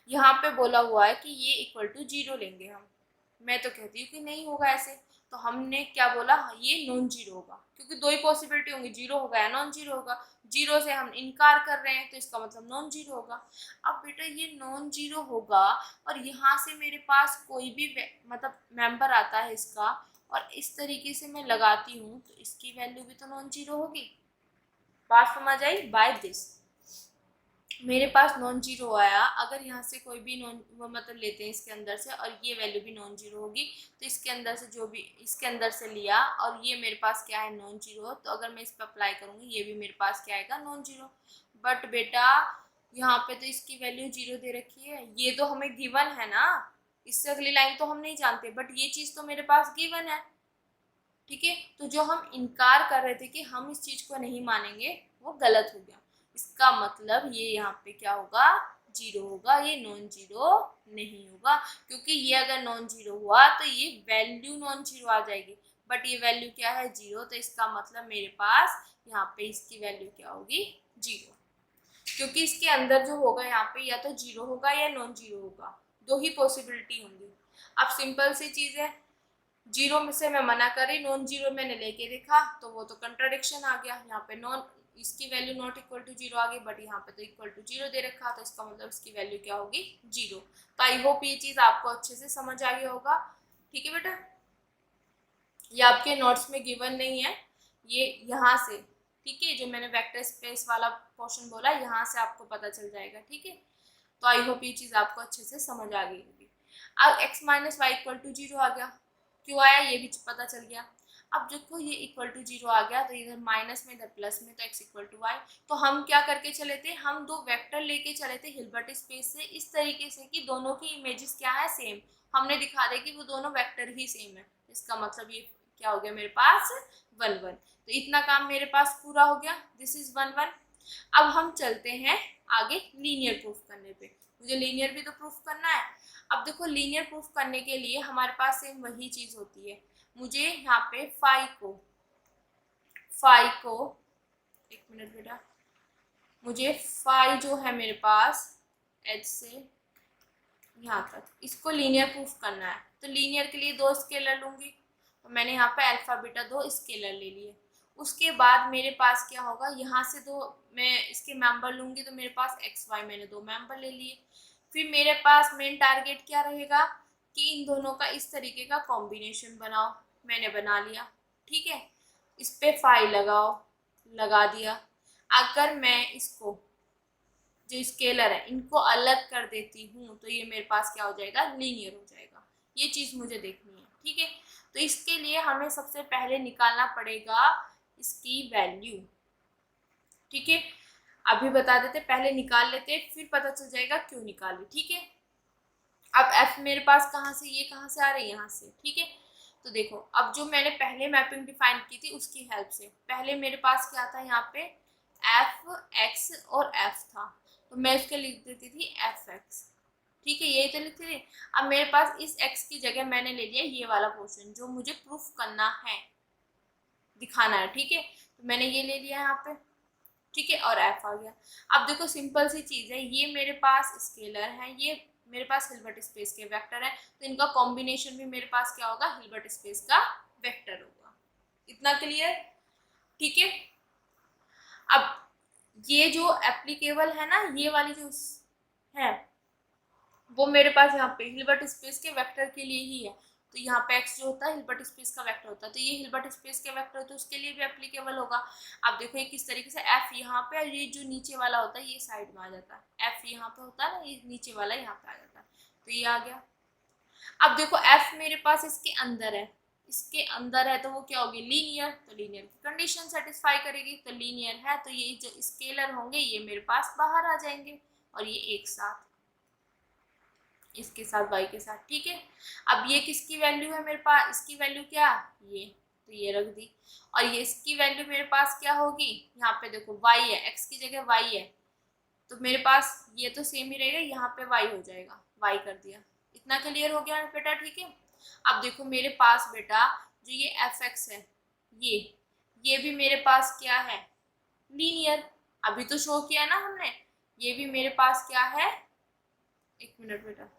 यहाँ पे बोला हुआ है कि ये इक्वल टू जीरो लेंगे हम, मैं तो कहती हूँ कि नहीं होगा ऐसे, तो हमने क्या बोला, ये नॉन जीरो होगा, क्योंकि दो ही पॉसिबिलिटी होंगी, जीरो होगा या नॉन जीरो होगा। जीरो से हम इनकार कर रहे हैं तो इसका मतलब नॉन जीरो होगा। अब बेटा ये नॉन जीरो होगा और यहाँ से मेरे पास कोई भी मतलब मेंबर आता है इसका, और इस तरीके से मैं लगाती हूँ तो इसकी वैल्यू भी तो नॉन जीरो होगी। बात समझ आई, बाय दिस मेरे पास नॉन जीरो आया, अगर यहाँ से कोई भी नॉन मतलब लेते हैं इसके अंदर से और ये वैल्यू भी नॉन जीरो होगी, तो इसके अंदर से जो भी इसके अंदर से लिया और ये मेरे पास क्या है नॉन जीरो, तो अगर मैं इस पर अप्लाई करूँगी ये भी मेरे पास क्या आएगा, नॉन जीरो। बट बेटा यहाँ पे तो इसकी वैल्यू जीरो दे रखी है, ये तो हमें गिवन है ना, इससे अगली लाइन तो हम नहीं जानते, बट ये चीज़ तो मेरे पास गिवन है, ठीक है। तो जो हम इनकार कर रहे थे कि हम इस चीज़ को नहीं मानेंगे वो गलत हो गया। इसका मतलब ये यहाँ पे क्या होगा, जीरो होगा, ये नॉन जीरो नहीं होगा, क्योंकि ये अगर नॉन जीरो हुआ तो ये वैल्यू नॉन जीरो आ जाएगी, बट ये वैल्यू क्या है, जीरो, तो इसका मतलब मेरे पास यहाँ पे इसकी वैल्यू क्या होगी, जीरो, क्योंकि इसके अंदर जो होगा यहाँ पे या तो जीरो होगा या नॉन जीरो होगा, दो ही पॉसिबिलिटी होंगी। अब सिंपल सी चीज है, जीरो में से मैं मना करी, नॉन जीरो मैंने लेके देखा तो वो तो कंट्राडिक्शन आ गया, यहाँ पे नॉन इसकी value not equal to zero आ गई, बट यहाँ पे तो इक्वल टू जीरो दे रखा, तो इसका मतलब इसकी वैल्यू क्या होगी, जीरो। तो आई होप ये चीज आपको अच्छे से समझ आ गया होगा। ठीक है बेटा, ये आपके नोट्स में गिवन नहीं है, ये यहाँ से, ठीक है, जो मैंने वेक्टर स्पेस वाला पोर्शन बोला यहाँ से आपको पता चल जाएगा। ठीक है, तो आई होप ये चीज आपको अच्छे से समझ आ गई होगी। अब x minus Y equal to zero आ गया, क्यों आया ये भी पता चल गया। अब देखो ये इक्वल टू जीरो आ गया, तो इधर माइनस में इधर प्लस में, तो x इक्वल टू वाई। तो हम क्या करके चले थे, हम दो वेक्टर लेके चले थे हिल्बर्ट स्पेस से इस तरीके से कि दोनों की इमेजेस क्या है, सेम, हमने दिखा दे कि वो दोनों वेक्टर ही सेम है, इसका मतलब ये क्या हो गया मेरे पास, वन वन। तो इतना काम मेरे पास पूरा हो गया, दिस इज वन वन। अब हम चलते हैं आगे लीनियर प्रूफ करने पे, मुझे लीनियर भी तो प्रूफ करना है। अब देखो लीनियर प्रूफ करने के लिए हमारे पास सेम वही चीज होती है, मुझे यहाँ पे फाई को एक मिनट बेटा, मुझे फाई जो है मेरे पास एच से यहाँ तक, इसको लीनियर प्रूफ करना है। तो लीनियर के लिए दो स्केलर लूंगी, तो मैंने यहाँ पे अल्फा बीटा दो स्केलर ले लिए। उसके बाद मेरे पास क्या होगा, यहाँ से दो मैं इसके मेंबर लूंगी, तो मेरे पास एक्स वाई मैंने दो मेंबर ले लिए। फिर मेरे पास मेन टारगेट क्या रहेगा कि इन दोनों का इस तरीके का कॉम्बिनेशन बनाओ, मैंने बना लिया। ठीक है, इस पे फाई लगाओ, लगा दिया। अगर मैं इसको जो स्केलर है इनको अलग कर देती हूँ तो ये मेरे पास क्या हो जाएगा, लीनियर हो जाएगा। ये चीज़ मुझे देखनी है। ठीक है, तो इसके लिए हमें सबसे पहले निकालना पड़ेगा इसकी वैल्यू। ठीक है, अभी बता देते, पहले निकाल लेते फिर पता चल जाएगा क्यों निकाली। ठीक है, अब f मेरे पास कहाँ से, ये कहाँ से आ रही है, यहाँ से। ठीक है, तो देखो अब जो मैंने पहले मैपिंग डिफाइन की थी उसकी हेल्प से, पहले मेरे पास क्या था, यहाँ पे एफ एक्स और एफ था, तो मैं इसके लिख देती थी एफ एक्स। ठीक है, यही तो लिखते थे। अब मेरे पास इस x की जगह मैंने ले लिया ये वाला पोर्शन जो मुझे प्रूफ करना है, दिखाना है। ठीक है, तो मैंने ये ले लिया यहाँ पे। ठीक है, और f आ गया। अब देखो सिंपल सी चीज है, ये मेरे पास स्केलर है, ये मेरे पास हिल्बर्ट स्पेस के वेक्टर है, तो इनका कॉम्बिनेशन भी मेरे पास क्या होगा, हिल्बर्ट स्पेस का वेक्टर होगा। इतना क्लियर। ठीक है, अब ये जो एप्लीकेबल है ना, ये वाली जो है वो मेरे पास यहाँ पे हिल्बर्ट स्पेस के वेक्टर के लिए ही है, तो यहाँ पे x जो होता है हिल्बर्ट स्पेस का वेक्टर होता है, तो ये हिल्बर्ट स्पेस के वेक्टर तो उसके लिए भी एप्लीकेबल होगा। अब देखो ये किस तरीके से f यहाँ पे, और ये जो नीचे वाला होता है ये साइड में आ जाता है, f यहाँ पे होता है ना, ये नीचे वाला यहाँ पे आ जाता है, तो ये आ गया। अब देखो f मेरे पास इसके अंदर है, इसके अंदर है तो वो क्या होगी, लीनियर, तो लीनियर की कंडीशन सेटिस्फाई करेगी, तो लीनियर है तो ये जो स्केलर होंगे ये मेरे पास बाहर आ जाएंगे, और ये एक साथ इसके साथ y के साथ। ठीक है, अब ये किसकी वैल्यू है मेरे पास, इसकी वैल्यू क्या, ये, तो ये रख दी, और ये इसकी वैल्यू मेरे पास क्या होगी, यहाँ पे देखो y है, x की जगह y है, तो मेरे पास ये तो सेम ही रहेगा, यहाँ पे y हो जाएगा, y कर दिया। इतना क्लियर हो गया बेटा। ठीक है, अब देखो मेरे पास बेटा जो ये fx है, ये भी मेरे पास क्या है, लीनियर, अभी तो शो किया ना हमने, ये भी मेरे पास क्या है, एक मिनट बेटा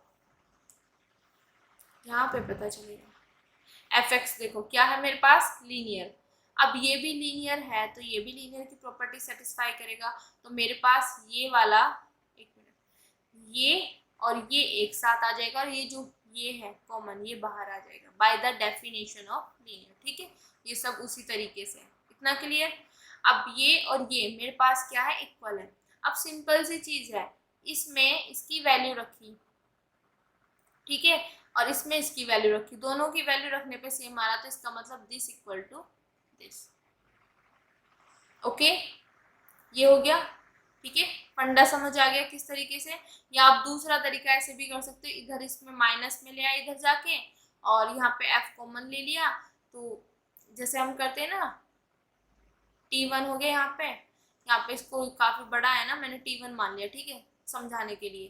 यहाँ पे पता चलेगा। एफ एक्स देखो क्या है मेरे पास, लीनियर। अब ये भी लीनियर है तो ये भी लीनियर की प्रॉपर्टी सेटिस्फाई करेगा, तो मेरे पास ये वाला, एक मिनट, ये और ये एक साथ आ जाएगा, और ये जो ये है कॉमन ये बाहर आ जाएगा bye the definition of linear. ठीक है, ये सब उसी तरीके से। इतना क्लियर। अब ये और ये मेरे पास क्या है, इक्वल है। अब सिंपल सी चीज है, इसमें इसकी वैल्यू रखी, ठीक है, और इसमें इसकी वैल्यू रखी, दोनों की वैल्यू रखने पे सेम आ रहा, तो इसका मतलब this equal to this. Okay, ये हो गया। ठीक है, फंडा समझ आ गया किस तरीके से। या आप दूसरा तरीका ऐसे भी कर सकते हो, इधर इसमें माइनस में ले आए इधर जाके, और यहाँ पे f कॉमन ले लिया, तो जैसे हम करते हैं ना, T1 हो गया यहाँ पे, यहाँ पे इसको काफी बड़ा है ना, मैंने T1 मान लिया, ठीक है, समझाने के लिए।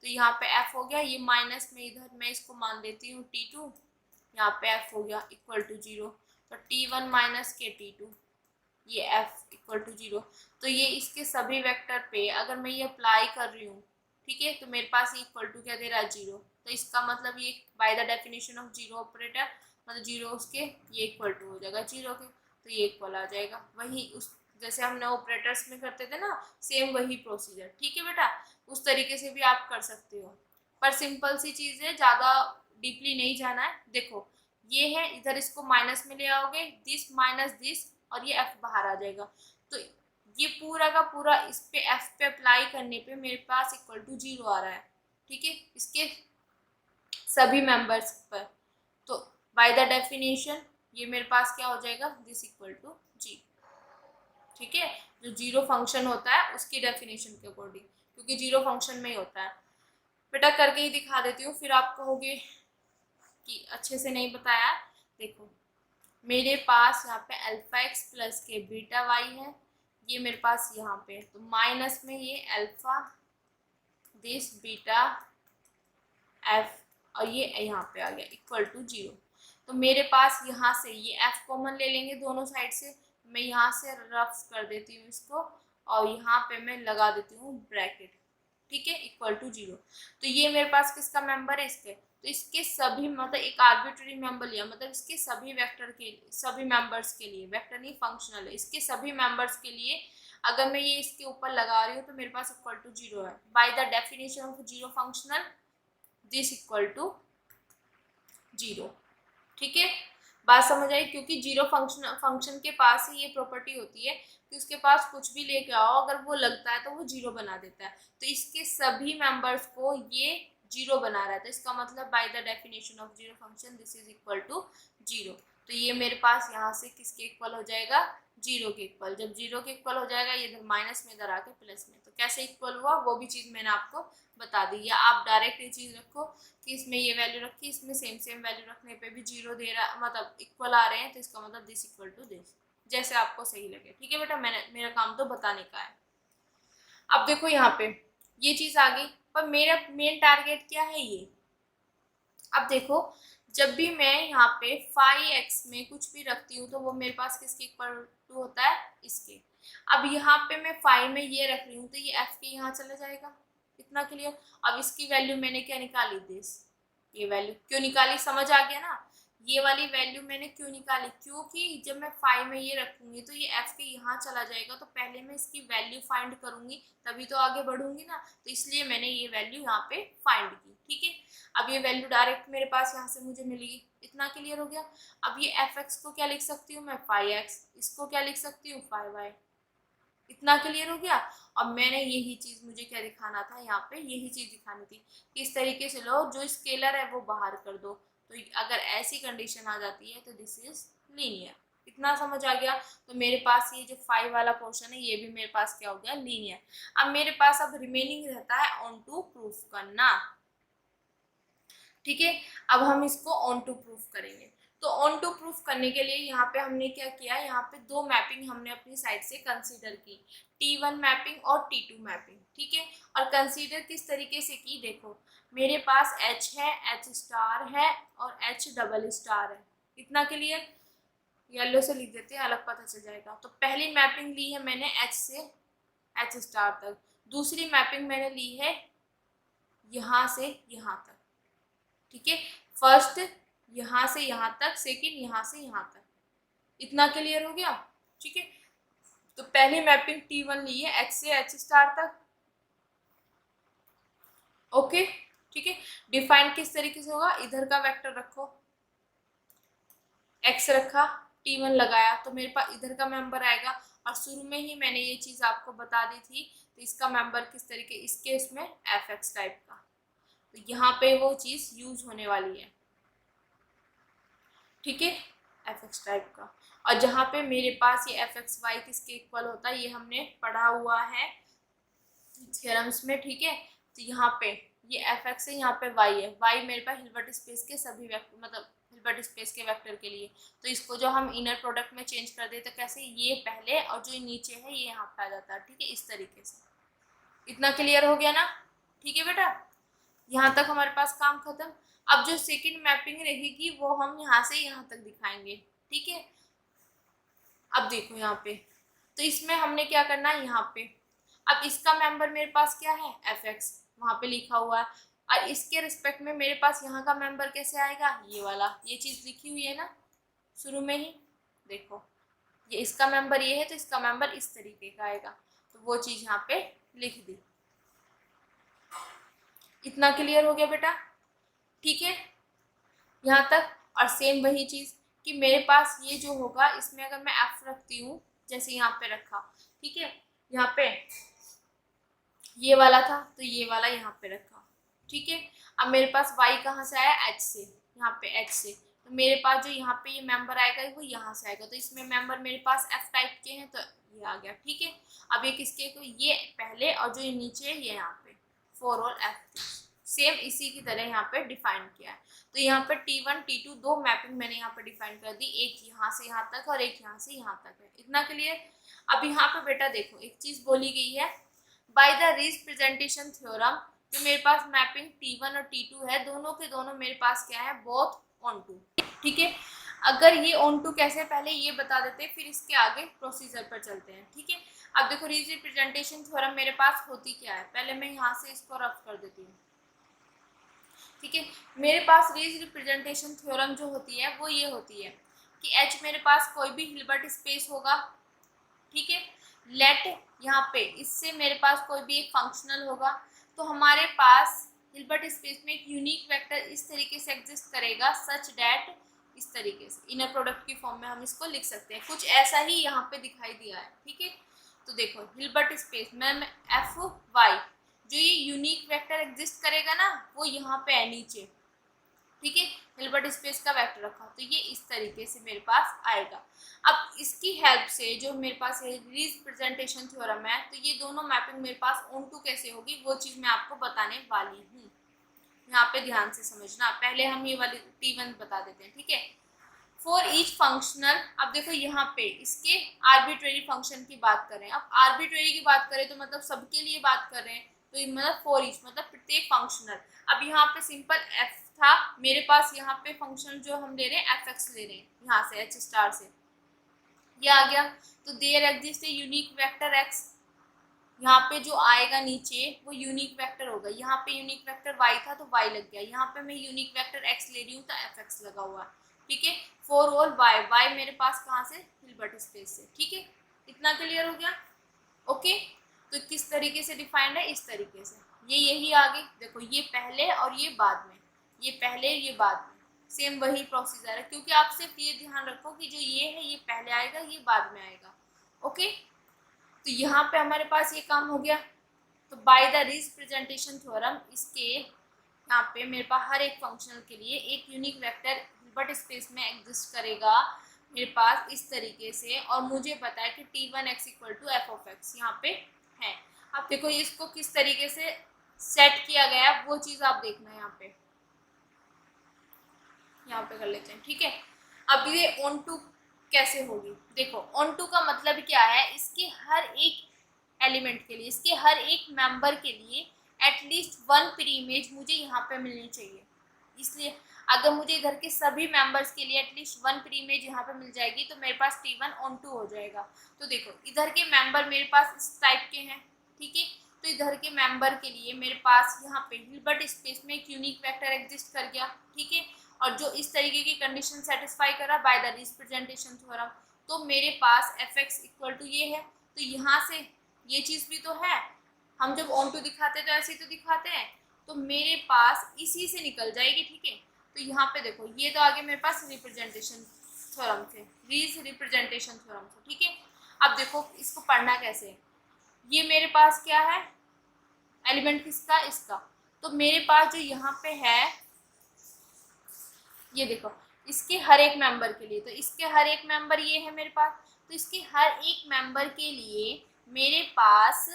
तो यहाँ पे F हो गया, ये माइनस में इधर मैं इसको मान देती हूँ T2, यहाँ पे F हो गया इक्वल टू 0। तो T1 माइनस के T2, ये F इक्वल टू 0। तो ये इसके सभी वेक्टर पे अगर मैं ये अप्लाई कर रही हूँ, ठीक है, तो मेरे पास ये इक्वल टू क्या दे रहा है, 0। तो इसका मतलब ये bye the definition of zero operator, मतलब जीरो उसके ये इक्वल टू हो जाएगा 0 के, तो ये इक्वल आ जाएगा। वही उस जैसे हमने ऑपरेटर्स में करते थे ना, सेम वही प्रोसीजर, ठीक है बेटा, उस तरीके से भी आप कर सकते हो। पर सिंपल सी चीज़ है, ज़्यादा डीपली नहीं जाना है। देखो ये है, इधर इसको माइनस में ले आओगे, दिस माइनस दिस, और ये F बाहर आ जाएगा। तो ये पूरा का पूरा इस पे F पे अप्लाई करने पे मेरे पास इक्वल टू 0 आ रहा है, ठीक है, इसके सभी मेंबर्स पर। तो बाय द डेफिनेशन ये मेरे पास क्या हो जाएगा, दिस इक्वल टू 0, ठीक है, जो 0 फंक्शन होता है उसकी डेफिनेशन के अकॉर्डिंग, क्योंकि 0 फंक्शन में ही होता है। बेटा करके ही दिखा देती हूँ, फिर आप कहोगे कि अच्छे से नहीं बताया। देखो मेरे पास यहाँ पे अल्फा एक्स प्लस के बीटा वाई है, ये मेरे पास यहाँ पे, तो माइनस में ये अल्फा दिस बीटा एफ, और ये यहाँ पे आ गया इक्वल टू 0। तो मेरे पास यहाँ से ये एफ कॉमन ले लेंगे दोनों साइड से, मैं यहाँ से रफ कर देती हूँ इसको, और यहाँ पे मैं लगा देती हूँ ब्रैकेट, ठीक है, इक्वल टू 0। तो ये मेरे पास किसका मेंबर है, इसके, तो इसके सभी, मतलब एक आर्बिट्ररी मेंबर लिया, मतलब इसके सभी वेक्टर के सभी मेंबर्स के लिए, वेक्टर नहीं फंक्शनल है, इसके सभी मेंबर्स के लिए अगर मैं ये इसके ऊपर लगा रही हूँ तो मेरे पास इक्वल टू 0 है। By the definition of 0 functional this equal to 0, ठीक है, बात समझ आई। क्योंकि 0 फंक्शन के पास ही ये प्रॉपर्टी होती है कि उसके पास कुछ भी लेके आओ, अगर वो लगता है तो वो 0 बना देता है। तो इसके सभी मेंबर्स को ये 0 बना रहा है, तो इसका मतलब by the definition of 0 function this is equal to 0। तो ये मेरे पास यहाँ से किसके इक्वल हो जाएगा, 0 के इक्वल। जब 0 के इक्वल हो जाएगा, ये इधर माइनस में इधर आके प्लस में, तो कैसे इक्वल हुआ वो भी चीज़ मैंने आपको बता दी। या आप डायरेक्ट ये चीज़ रखो कि इसमें ये वैल्यू रखी, इसमें सेम सेम वैल्यू रखने पे भी 0 दे रहा, मतलब इक्वल आ रहे हैं, तो इसका मतलब दिस इक्वल टू दिस, जैसे आपको सही लगे, ठीक है बेटा। मैंने मेरा काम तो बताने का है। अब देखो यहाँ पे ये चीज़ आ गई, पर मेरा मेन टारगेट क्या है ये। अब देखो जब भी मैं यहाँ पे फाई एक्स में कुछ भी रखती हूँ तो वो मेरे पास किसके इक्वल टू होता है, इसके। अब यहाँ पे मैं फाई में ये रख रही हूँ तो ये एफ के यहाँ चला जाएगा, इतना क्लियर। अब इसकी वैल्यू मैंने क्या निकाली, दिस, ये वैल्यू क्यों निकाली, समझ आ गया ना। ये वाली वैल्यू मैंने क्यों निकाली, क्योंकि जब मैं फाई में ये रखूंगी तो ये एफ के यहाँ चला जाएगा, तो पहले मैं इसकी वैल्यू फाइंड करूंगी तभी तो आगे बढ़ूंगी ना, तो इसलिए मैंने ये वैल्यू यहाँ पे फाइंड की, ठीक है। अब ये वैल्यू डायरेक्ट मेरे पास यहाँ से मुझे मिलेगी, इतना क्लियर हो गया। अब ये एफ एक्स को क्या लिख सकती हूँ मैं, फाई एक्स, इसको क्या लिख सकती हूँ, फाई वाई, इतना क्लियर हो गया। अब मैंने यही चीज, मुझे क्या दिखाना था यहाँ पे, यही चीज दिखानी थी कि इस तरीके से लो, जो स्केलर है वो बाहर कर दो, तो अगर ऐसी कंडीशन आ जाती है तो दिस इज लीनियर, इतना समझ आ गया। तो मेरे पास ये जो फाइव वाला पोर्शन है ये भी मेरे पास क्या हो गया, लीनियर। अब मेरे पास अब रिमेनिंग रहता है ऑन टू प्रूफ करना, ठीक है। अब हम इसको ऑन टू प्रूफ करेंगे। तो ऑन टू प्रूफ करने के लिए यहाँ पे हमने क्या किया, यहाँ पे दो मैपिंग हमने अपनी साइड से कंसीडर की, T1 मैपिंग और T2 मैपिंग, ठीक है। और कंसीडर किस तरीके से की, देखो मेरे पास H है, H स्टार है और H डबल स्टार है, इतना क्लियर। येलो से लिख देते हैं, अलग पता चल जाएगा। तो पहली मैपिंग ली है मैंने H से H स्टार तक, दूसरी मैपिंग मैंने ली है यहाँ से यहाँ तक, ठीक है। फर्स्ट यहाँ से यहाँ तक, सेकंड यहाँ से यहाँ तक, इतना क्लियर हो गया, ठीक है। तो पहली मैपिंग T1 ली है H से H स्टार तक, ओके, ठीक है। डिफाइन किस तरीके से होगा, इधर का वेक्टर रखो, x रखा, T1 लगाया, तो मेरे पास इधर का मेंबर आएगा। और शुरू में ही मैंने ये चीज आपको बता दी थी, तो इसका मेंबर किस तरीके, इसके इसमें एफ एक्स टाइप का, तो यहाँ पे वो चीज यूज होने वाली है, ठीक है, एफ एक्स टाइप का। और जहाँ पे मेरे पास ये एफ एक्स वाई किसके इक्वल होता है, ये हमने पढ़ा हुआ है थ्योरम्स में, ठीक है। तो यहाँ पे ये एफ एक्स है, यहाँ पे वाई है, वाई मेरे पास हिल्बर्ट स्पेस के सभी वेक्टर, मतलब हिल्बर्ट स्पेस के वेक्टर के लिए। तो इसको जो हम इनर प्रोडक्ट में चेंज कर दें तो कैसे, ये पहले और जो नीचे है ये यहाँ पे आ जाता है, ठीक है, इस तरीके से। इतना क्लियर हो गया ना? ठीक है बेटा, यहाँ तक हमारे पास काम खत्म। अब जो सेकंड मैपिंग रहेगी वो हम यहाँ से यहाँ तक दिखाएंगे, ठीक है। अब देखो यहाँ पे, तो इसमें हमने क्या करना है, यहाँ पे अब इसका मेंबर मेरे पास क्या है, एफ एक्स वहाँ पे लिखा हुआ है, और इसके रिस्पेक्ट में मेरे पास यहाँ का मेंबर कैसे आएगा, ये वाला, ये चीज लिखी हुई है ना शुरू में ही, देखो ये इसका मेंबर ये है तो इसका मेंबर इस तरीके का आएगा, तो वो चीज यहाँ पे लिख दी। इतना क्लियर हो गया बेटा? ठीक है यहाँ तक। और सेम वही चीज कि मेरे पास ये जो होगा इसमें अगर मैं एफ रखती हूँ, जैसे यहाँ पे रखा, ठीक है, यहाँ पे ये वाला था तो ये वाला यहाँ पे रखा, ठीक है। अब मेरे पास y कहाँ से आया, h से, यहाँ पे h से, तो मेरे पास जो यहाँ पे ये मेंबर आएगा वो यहाँ से आएगा, तो इसमें मेंबर मेरे पास f टाइप के हैं तो ये आ गया, ठीक है। अब ये किसके, तो ये पहले और जो ये नीचे है ये यहाँ पे 4 और f सेम इसी की तरह यहाँ पे डिफाइन किया है। तो यहाँ पे T1 T2 दो मैपिंग मैंने यहाँ पे डिफाइन कर दी, एक यहाँ से यहाँ तक और एक यहाँ से यहाँ तक है। इतना क्लियर? अब यहाँ पे बेटा देखो एक चीज बोली गई है, बाय द रिप्रेजेंटेशन थ्योरम, जो मेरे पास मैपिंग T1 और T2 है, दोनों के दोनों मेरे पास क्या है, बोथ ऑन टू, ठीक है। अगर ये ऑन टू कैसे, पहले ये बता देते हैं फिर इसके आगे प्रोसीजर पर चलते हैं, ठीक है। अब देखो रिप्रेजेंटेशन थ्योरम मेरे पास होती क्या है, पहले मैं यहाँ से इसको रफ कर देती हूँ, ठीक है। मेरे पास रिप्रेजेंटेशन थ्योरम जो होती है वो ये होती है कि H मेरे पास कोई भी हिल्बर्ट स्पेस होगा, ठीक है। लेट यहाँ पे इससे मेरे पास कोई भी एक फंक्शनल होगा, तो हमारे पास हिल्बर्ट स्पेस में एक यूनिक वेक्टर इस तरीके से एग्जिस्ट करेगा सच डैट, इस तरीके से इनर प्रोडक्ट की फॉर्म में हम इसको लिख सकते हैं, कुछ ऐसा ही यहाँ पे दिखाई दिया है, ठीक है। तो देखो हिल्बर्ट स्पेस में एफ वाई, जो ये यूनिक वेक्टर एग्जिस्ट करेगा ना वो यहाँ पे है नीचे, ठीक है, हिल्बर्ट स्पेस का वेक्टर रखा, तो ये इस तरीके से मेरे पास आएगा। अब इसकी हेल्प से जो मेरे पास है रिप्रेजेंटेशन थ्योरम है, तो ये दोनों मैपिंग मेरे पास ऑन टू कैसे होगी वो चीज मैं आपको बताने वाली हूँ। यहाँ पे ध्यान से समझना, पहले हम ये वाली T1 बता देते हैं, ठीक है। फॉर ईच फंक्शनल, अब देखो यहाँ पे इसके आर्बिट्रेरी फंक्शन की बात करें, अब आर्बिट्रेरी की बात करें तो मतलब सबके लिए बात कर रहे हैं, तो मतलब फॉर ईच मतलब प्रत्येक फंक्शनल। अब यहाँ पे सिंपल एफ था मेरे पास, यहाँ पे फंक्शन जो हम ले रहे हैं एफ एक्स ले रहे हैं, यहाँ से एच स्टार से ये आ गया, तो there exist a unique vector X, यहाँ पे जो आएगा नीचे वो यूनिक वेक्टर होगा, यहाँ पे यूनिक वेक्टर y था तो y लग गया, यहाँ पे मैं यूनिक वेक्टर x ले रही हूँ तो एफ एक्स लगा हुआ है, ठीक है। फॉर ऑल y मेरे पास कहाँ से, हिल्बर्ट स्पेस से, ठीक है। इतना क्लियर हो गया? ओके, तो किस तरीके से डिफाइंड है, इस तरीके से, ये यही आगे देखो, ये पहले और ये बाद में, ये पहले ये बाद में, सेम वही प्रोसीजर है, क्योंकि आप सिर्फ ये ध्यान रखो कि जो ये है ये पहले आएगा ये बाद में आएगा, ओके। तो यहाँ पे हमारे पास ये काम हो गया। तो बाय द रिप्रेजेंटेशन थ्योरम, इसके यहाँ पे मेरे पास हर एक फंक्शनल के लिए एक यूनिक वेक्टर हिल्बर्ट स्पेस में एग्जिस्ट करेगा मेरे पास इस तरीके से, और मुझे पता है कि T1x equal to F of X यहाँ पे है। अब देखो इसको किस तरीके से सेट किया गया वो चीज़ आप देखना, यहाँ पे कर लेते हैं, ठीक है। अब ये ऑन टू कैसे होगी, देखो ऑन टू का मतलब क्या है, इसके हर एक एलिमेंट के लिए, इसके हर एक मेंबर के लिए एटलीस्ट वन प्री इमेज मुझे यहाँ पे मिलनी चाहिए, इसलिए अगर मुझे इधर के सभी मेंबर्स के लिए एटलीस्ट वन प्री इमेज यहाँ पे मिल जाएगी तो मेरे पास T1 ऑन टू हो जाएगा। तो देखो इधर के मेंबर मेरे पास इस टाइप के हैं, ठीक है, तो इधर के मेंबर के लिए मेरे पास यहाँ पे हिल्बर्ट स्पेस में एक यूनिक वेक्टर एग्जिस्ट कर गया, ठीक है, और जो इस तरीके की कंडीशन सेटिस्फाई करा बाय द रिप्रेजेंटेशन थ्योरम, तो मेरे पास एफ एक्स इक्वल टू ये है, तो यहाँ से ये चीज़ भी तो है, हम जब ऑन टू दिखाते हैं तो ऐसे ही तो दिखाते हैं, तो मेरे पास इसी से निकल जाएगी, ठीक है। तो यहाँ पे देखो ये तो आगे मेरे पास रिप्रेजेंटेशन थ्योरम थे, रिप्रेजेंटेशन थ्योरम थे, ठीक है। अब देखो इसको पढ़ना कैसे है, ये मेरे पास क्या है, एलिमेंट किसका, इसका, तो मेरे पास जो यहाँ पे है ये देखो इसके हर एक मेंबर के लिए, तो इसके हर एक मेंबर ये है मेरे पास, तो इसके हर एक मेंबर के लिए मेरे पास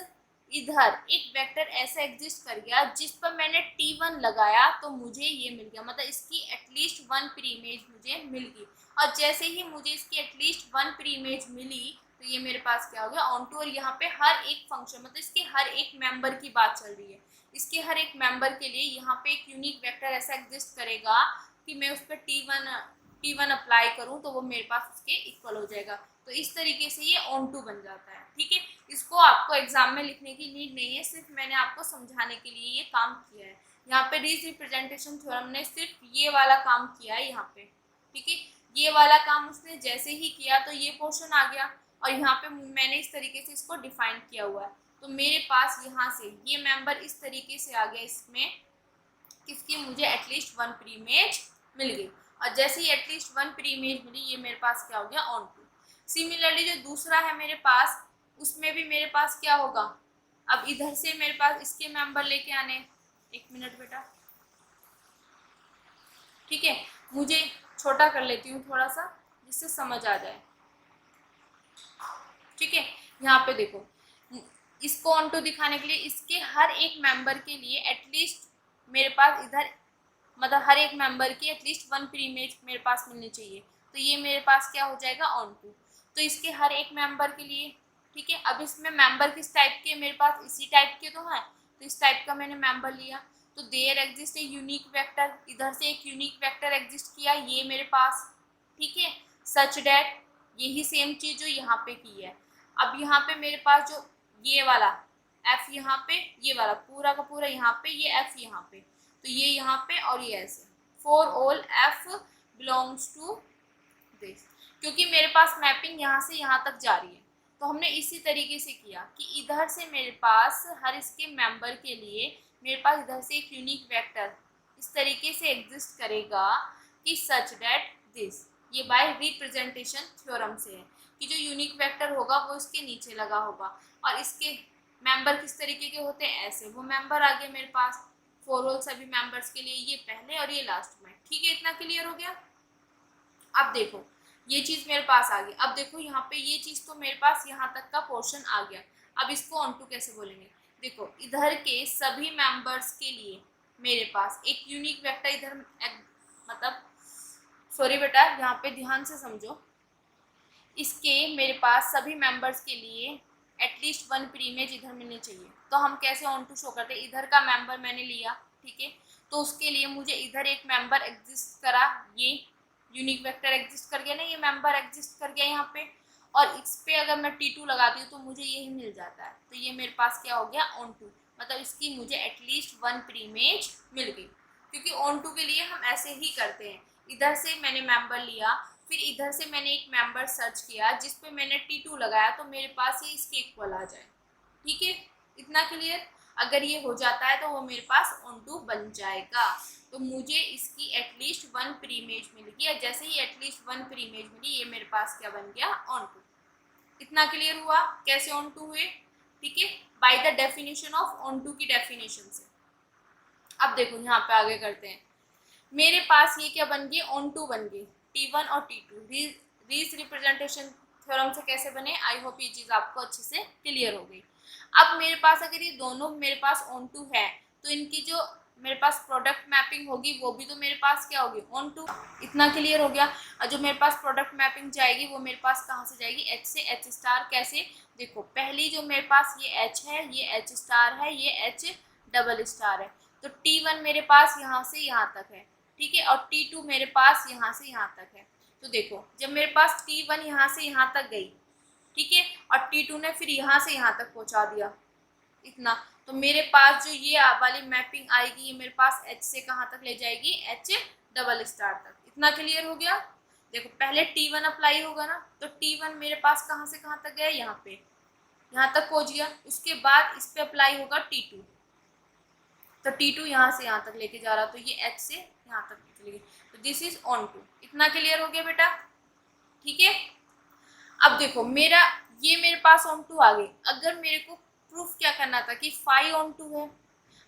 इधर एक वेक्टर ऐसा एग्जिस्ट कर गया जिस पर मैंने T1 लगाया तो मुझे ये मिल गया, मतलब इसकी एटलीस्ट वन प्री इमेज मुझे मिल गई। और जैसे ही मुझे इसकी एटलीस्ट वन प्री इमेज मिली तो ये मेरे पास क्या हो गया, ऑन टू। और यहाँ पे हर एक फंक्शन, मतलब इसके हर एक मेंबर की बात चल रही है, इसके हर एक मेंबर के लिए यहाँ पे एक यूनिक वेक्टर ऐसा एग्जिस्ट करेगा कि मैं उस पर टी वन अप्लाई करूँ तो वो मेरे पास उसके इक्वल हो जाएगा। तो इस तरीके से ये ऑन टू बन जाता है। ठीक है, इसको आपको एग्जाम में लिखने की नीड नहीं है, सिर्फ मैंने आपको समझाने के लिए ये काम किया है। यहाँ पे रीज रिप्रेजेंटेशन थ्योरम ने सिर्फ ये वाला काम किया है यहाँ पे। ठीक है, ये वाला काम उसने जैसे ही किया तो ये पोर्शन आ गया, और यहाँ पे मैंने इस तरीके से इसको डिफाइन किया हुआ है। तो मेरे पास यहाँ से ये मेंबर इस तरीके से आ गया इसमें, किसकी, मुझे एटलीस्ट वन प्री इमेज मिल गई। और जैसे ही एटलीस्ट वन प्री इमेज मिली ये मेरे पास क्या हो गया, ऑन टू। सिमिलरली जो दूसरा है मेरे पास, उसमें भी मेरे पास क्या होगा, अब इधर से मेरे पास इसके मेंबर लेके आने, एक मिनट बेटा, ठीक है, मुझे छोटा कर लेती हूँ थोड़ा सा जिससे समझ आ जाए। ठीक है, यहाँ पे देखो, इसको ऑन टू दिखाने के लिए इसके हर एक मेंबर के लिए एटलीस्ट मेरे पास इधर, मतलब हर एक मेंबर की एटलीस्ट वन प्री इमेज मेरे पास मिलनी चाहिए। तो ये मेरे पास क्या हो जाएगा, ऑन टू। तो इसके हर एक मेंबर के लिए, ठीक है, अब इसमें मेंबर किस टाइप के, मेरे पास इसी टाइप के तो हैं, तो इस टाइप का मैंने मेंबर लिया। तो there exist a unique vector, इधर से एक यूनिक वेक्टर एग्जिस्ट किया ये मेरे पास। ठीक है, सच डैट, यही सेम चीज जो यहाँ पे की है। अब यहाँ पे मेरे पास जो ये वाला एफ, यहाँ पे ये वाला पूरा का पूरा यहाँ पे, ये एफ यहाँ पे, तो ये यहाँ पे और ये ऐसे, for all F belongs to this, क्योंकि मेरे पास मैपिंग यहाँ से यहाँ तक जा रही है। तो हमने इसी तरीके से किया कि इधर से मेरे पास हर इसके मेंबर के लिए मेरे पास इधर से एक यूनिक वेक्टर इस तरीके से एग्जिस्ट करेगा कि सच दैट दिस, ये बाय रिप्रेजेंटेशन थ्योरम से है कि जो यूनिक वेक्टर होगा वो इसके नीचे लगा होगा, और इसके मेंबर किस तरीके के होते हैं, ऐसे। वो मेंबर आ गए मेरे पास फॉर ऑल सभी मेंबर्स के लिए, ये पहले और ये लास्ट में। ठीक है, इतना क्लियर हो गया। अब देखो ये चीज मेरे पास आ गई। अब देखो यहाँ पे ये चीज तो मेरे पास यहाँ तक का पोर्शन आ गया। अब इसको ऑन टू कैसे बोलेंगे, देखो इधर के सभी मेंबर्स के लिए मेरे पास एक यूनिक वेक्टर इधर, मतलब सॉरी बेटा यहाँ पे ध्यान से समझो, इसके मेरे पास सभी मेंबर्स के लिए एटलीस्ट वन प्री इमेज इधर मिलनी चाहिए। तो हम कैसे ऑन टू शो करते हैं, इधर का मेंबर मैंने लिया, ठीक है, तो उसके लिए मुझे इधर एक मेंबर एग्जिस्ट करा, ये यूनिक वेक्टर एग्जिस्ट कर गया ना, ये मेंबर एग्जिस्ट कर गया यहाँ पे, और इस पे अगर मैं T2 लगाती हूँ तो मुझे यही मिल जाता है। तो ये मेरे पास क्या हो गया, ऑन टू, मतलब इसकी मुझे एटलीस्ट वन प्री इमेज मिल गई। क्योंकि ऑन टू के लिए हम ऐसे ही करते हैं, इधर से मैंने मेंबर लिया, फिर इधर से मैंने एक मेंबर सर्च किया जिस पे मैंने T2 लगाया तो मेरे पास ये इसके इक्वल आ जाए। ठीक है, इतना क्लियर। अगर ये हो जाता है तो वो मेरे पास ऑन टू बन जाएगा। तो मुझे इसकी एटलीस्ट वन प्री इमेज मिल गई, और जैसे ही एटलीस्ट वन प्री इमेज मिली ये मेरे पास क्या बन गया, ऑन टू। इतना क्लियर हुआ कैसे ऑन टू हुए। ठीक है, by the definition of on to की डेफिनेशन से। अब देखो यहाँ पे आगे करते हैं, मेरे पास ये क्या बन गई, ऑन टू बन गई, T1 और T2 रीज रिप्रेजेंटेशन थ्योरम से कैसे बने। आई होप ये चीज़ आपको अच्छे से क्लियर हो गई। अब मेरे पास अगर ये दोनों मेरे पास ऑन टू है तो इनकी जो मेरे पास प्रोडक्ट मैपिंग होगी वो भी तो मेरे पास क्या होगी, ऑन टू। इतना क्लियर हो गया। और जो मेरे पास प्रोडक्ट मैपिंग जाएगी वो मेरे पास कहाँ से जाएगी, H से H स्टार। कैसे, देखो पहली जो मेरे पास ये H है, ये H स्टार है, ये H डबल स्टार है। तो T1 मेरे पास यहाँ से यहाँ तक है, ठीक है, और T2 मेरे पास यहाँ से यहाँ तक है। तो देखो जब मेरे पास T1 यहाँ से यहाँ तक गई, ठीक है, और T2 ने फिर यहाँ से यहाँ तक पहुँचा दिया इतना, तो मेरे पास जो ये वाली मैपिंग आएगी ये मेरे पास H से कहाँ तक ले जाएगी, H डबल स्टार तक। इतना क्लियर हो गया। देखो पहले T1 अप्लाई होगा ना, तो T1 मेरे पास कहाँ से कहाँ तक गया, यहाँ पे, यहाँ तक पहुँच गया। उसके बाद इस पे अप्लाई होगा T2, तो T2 यहाँ से यहाँ तक लेके जा रहा, तो ये H से यहाँ तक चली गई। तो दिस इज ऑन टू। इतना क्लियर हो गया बेटा। ठीक है, अब देखो मेरे पास ऑन टू आ गई। अगर मेरे को प्रूफ क्या करना था कि फाई ऑन टू है,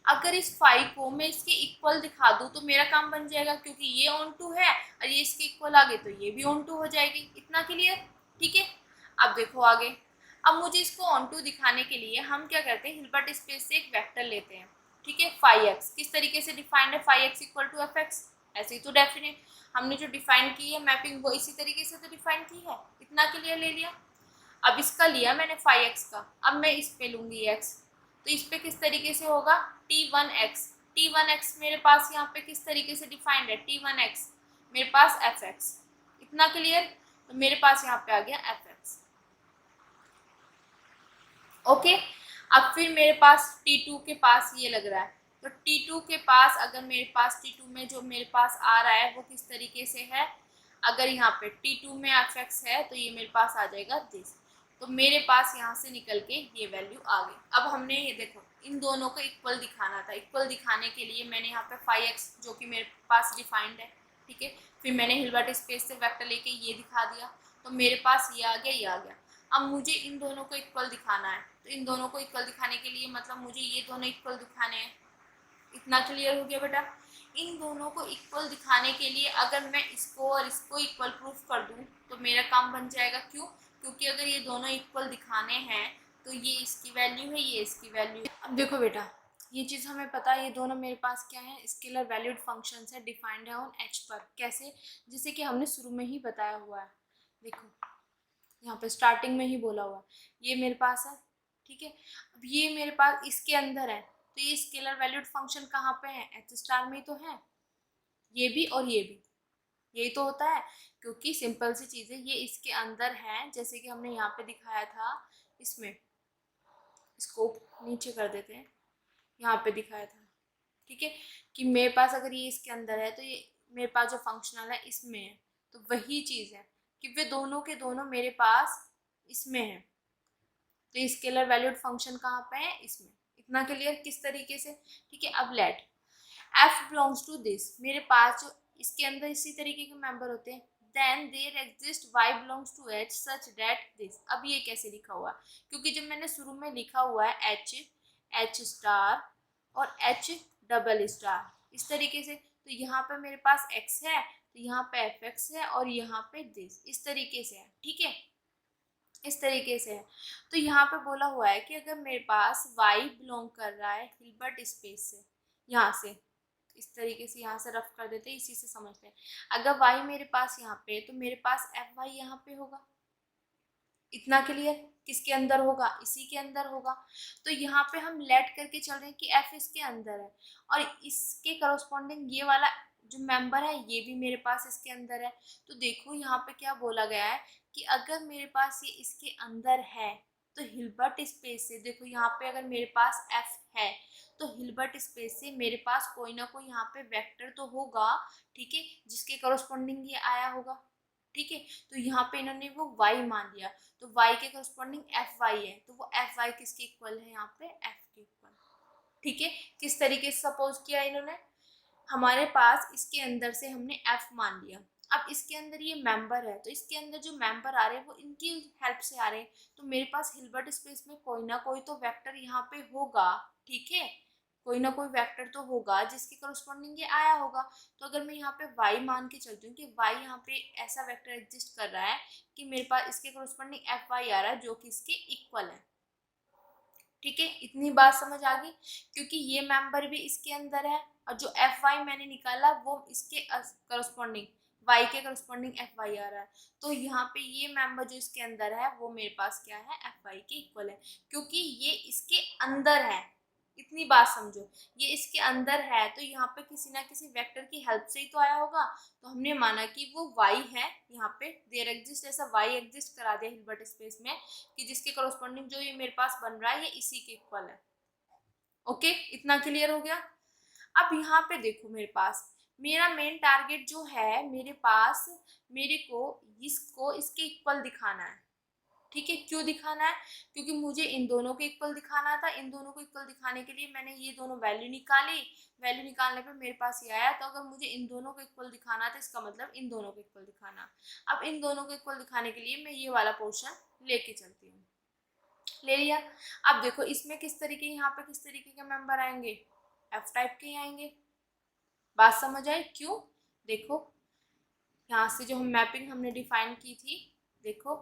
अगर इस फाई को मैं इसके इक्वल दिखा दूँ तो मेरा काम बन जाएगा, क्योंकि ये ऑन टू है और ये इसके इक्वल आ गई तो ये भी ऑन टू हो जाएगी। इतना क्लियर। ठीक है, अब देखो आगे। अब मुझे इसको ऑन टू दिखाने के लिए हम क्या करते हैं, हिल्बर्ट स्पेस से एक वेक्टर लेते हैं, ठीक है। फाई एक्स किस तरीके से डिफाइंड है, phi X equal to F X, ऐसे ही तो डेफिनेट हमने जो डिफाइन की है मैपिंग वो इसी तरीके से तो डिफाइन की है। इतना क्लियर ले लिया। अब इसका लिया मैंने फाई एक्स का, अब मैं इस पे लूंगी एक्स, तो इस पे किस तरीके से होगा, T one x. T one x मेरे पास यहाँ पे किस तरीके से डिफाइंड है, टी वन एक्स मेरे पास एफ एक्स। इतना क्लियर, तो मेरे पास यहाँ पे आ गया एफ एक्स। ओके, अब फिर मेरे पास T2 के पास ये लग रहा है, तो T2 के पास अगर मेरे पास T2 में जो मेरे पास आ रहा है वो किस तरीके से है, अगर यहाँ पे T2 में एफ एक्स है तो ये मेरे पास आ जाएगा दिस। तो मेरे पास यहाँ से निकल के ये वैल्यू आ गई। अब हमने ये देखो इन दोनों को इक्वल दिखाना था, इक्वल दिखाने के लिए मैंने यहाँ पे फाई एक्स जो कि मेरे पास डिफाइंड है, ठीक है, फिर मैंने हिल्बर्ट स्पेस से वेक्टर लेके ये दिखा दिया, तो मेरे पास ये आ गया, ये आ गया। अब मुझे इन दोनों को इक्वल दिखाना है, तो इन दोनों को इक्वल दिखाने के लिए मतलब मुझे ये दोनों इक्वल दिखाने हैं। इतना क्लियर हो गया बेटा। इन दोनों को इक्वल दिखाने के लिए अगर मैं इसको और इसको इक्वल प्रूफ कर दूं तो मेरा काम बन जाएगा। क्यों, क्योंकि अगर ये दोनों इक्वल दिखाने हैं तो ये इसकी वैल्यू है, ये इसकी वैल्यू है। अब देखो बेटा, ये चीज़ हमें पता है, ये दोनों मेरे पास क्या है, स्केलर वैल्यूड फंक्शंस है, डिफाइंड है ऑन एच पर। कैसे, जैसे कि हमने शुरू में ही बताया हुआ है। देखो यहाँ पे स्टार्टिंग में ही बोला हुआ है, ये मेरे पास है, ठीक है। अब ये मेरे पास इसके अंदर है, तो ये स्केलर वैल्यूड फंक्शन कहाँ पे है, एच स्टार में ही तो है। ये भी और ये भी, यही तो होता है, क्योंकि सिंपल सी चीज़ है, ये इसके अंदर है, जैसे कि हमने यहाँ पे दिखाया था। इसमें इसको नीचे कर देते हैं, यहाँ पे दिखाया था, ठीक है, कि मेरे पास अगर ये इसके अंदर है तो ये मेरे पास जो फंक्शनल है इसमें है। तो वही चीज़ है कि वे दोनों के दोनों मेरे पास इसमें है, तो स्केलर वैल्यूड फंक्शन कहाँ पे है, इसमें। इतना क्लियर किस तरीके से, ठीक है। अब let F belongs to this, मेरे पास जो इसके अंदर इसी तरीके के मेंबर होते हैं, then there exist Y belongs to H such that this. अब ये कैसे लिखा हुआ है, क्योंकि जब मैंने शुरू में लिखा हुआ है एच, एच स्टार और एच डबल स्टार इस तरीके से, तो यहाँ पे मेरे पास एक्स है, तो यहाँ पे एफ एक्स है, और यहाँ पे दिस इस तरीके से है, ठीक है, इस तरीके से है। तो यहाँ पे बोला हुआ है कि अगर मेरे पास y बिलोंग कर रहा है हिल्बर्ट स्पेस से, यहाँ से इस तरीके से यहाँ से रफ कर देते हैं, इसी से समझते हैं। अगर y मेरे पास यहाँ पे, तो मेरे पास एफ वाई यहाँ पे होगा। इतना क्लियर, किसके अंदर होगा, इसी के अंदर होगा। तो यहाँ पे हम लेट करके चल रहे हैं कि एफ इसके अंदर है, और इसके करस्पॉन्डिंग ये वाला जो मेंबर है ये भी मेरे पास इसके अंदर है। तो देखो यहाँ पे क्या बोला गया है कि अगर मेरे पास ये इसके अंदर है तो हिल्बर्ट स्पेस से, देखो यहाँ पे अगर मेरे पास एफ है तो हिल्बर्ट स्पेस से मेरे पास कोई ना कोई यहाँ पे वेक्टर तो होगा, ठीक है, जिसके करस्पॉन्डिंग ये आया होगा, ठीक है। तो यहाँ पे इन्होंने वो y मान लिया, तो y के करस्पॉन्डिंग एफ वाई है, तो वो एफ वाई किसके इक्वल है, यहाँ पे f के इक्वल, ठीक है। किस तरीके से सपोज किया इन्होंने, हमारे पास इसके अंदर से हमने f मान लिया, अब इसके अंदर ये मेंबर है, तो इसके अंदर जो मेंबर आ रहे हैं वो इनकी हेल्प से आ रहे हैं, तो मेरे पास हिल्बर्ट स्पेस में कोई ना कोई तो वेक्टर यहाँ पे होगा, ठीक है, कोई ना कोई वेक्टर तो होगा जिसके करस्पॉन्डिंग ये आया होगा। तो अगर मैं यहाँ पे y मान के चलती हूँ कि y यहाँ पे ऐसा वेक्टर एग्जिस्ट कर रहा है कि मेरे पास इसके करस्पॉन्डिंग एफ वाई आ रहा है जो कि इसके इक्वल है, ठीक है। इतनी बात समझ आ गई, क्योंकि ये मेंबर भी इसके अंदर है और जो एफ वाई मैंने निकाला वो इसके करस्पॉन्डिंग y के करस्पॉन्डिंग एफ वाई आ रहा है, तो यहाँ पे ये मेंबर जो इसके अंदर है वो मेरे पास क्या है, एफ वाई के इक्वल है, क्योंकि ये इसके अंदर है। इतनी बात समझो, ये इसके अंदर है तो यहाँ पे किसी ना किसी वेक्टर की हेल्प से ही तो आया होगा, तो हमने माना कि वो y है, यहाँ पे देयर एग्जिस्ट ऐसा y एग्जिस्ट करा दिया हिल्बर्ट स्पेस में कि जिसके करस्पॉन्डिंग जो ये मेरे पास बन रहा है ये इसी के इक्वल है। ओके, इतना क्लियर हो गया। अब यहाँ पे देखो मेरे पास मेरा मेन टारगेट जो है, मेरे पास मेरे को इसको इसके इक्वल दिखाना है, ठीक है। क्यों दिखाना है, क्योंकि मुझे इन दोनों को इक्वल दिखाना था। इन दोनों को इक्वल दिखाने के लिए मैंने ये दोनों वैल्यू निकाली, वैल्यू निकालने पे मेरे पास ये आया, तो अगर मुझे इन दोनों को इक्वल दिखाना था इसका मतलब इन दोनों को इक्वल दिखाना। अब इन दोनों को इक्वल दिखाने के लिए मैं ये वाला पोर्शन लेके चलती हूँ, ले लिया। अब देखो इसमें किस तरीके, यहाँ पे किस तरीके के मेंबर आएंगे, एफ टाइप के ही आएंगे। बात समझ आई क्यों, देखो यहाँ से जो हम मैपिंग हमने डिफाइन की थी, देखो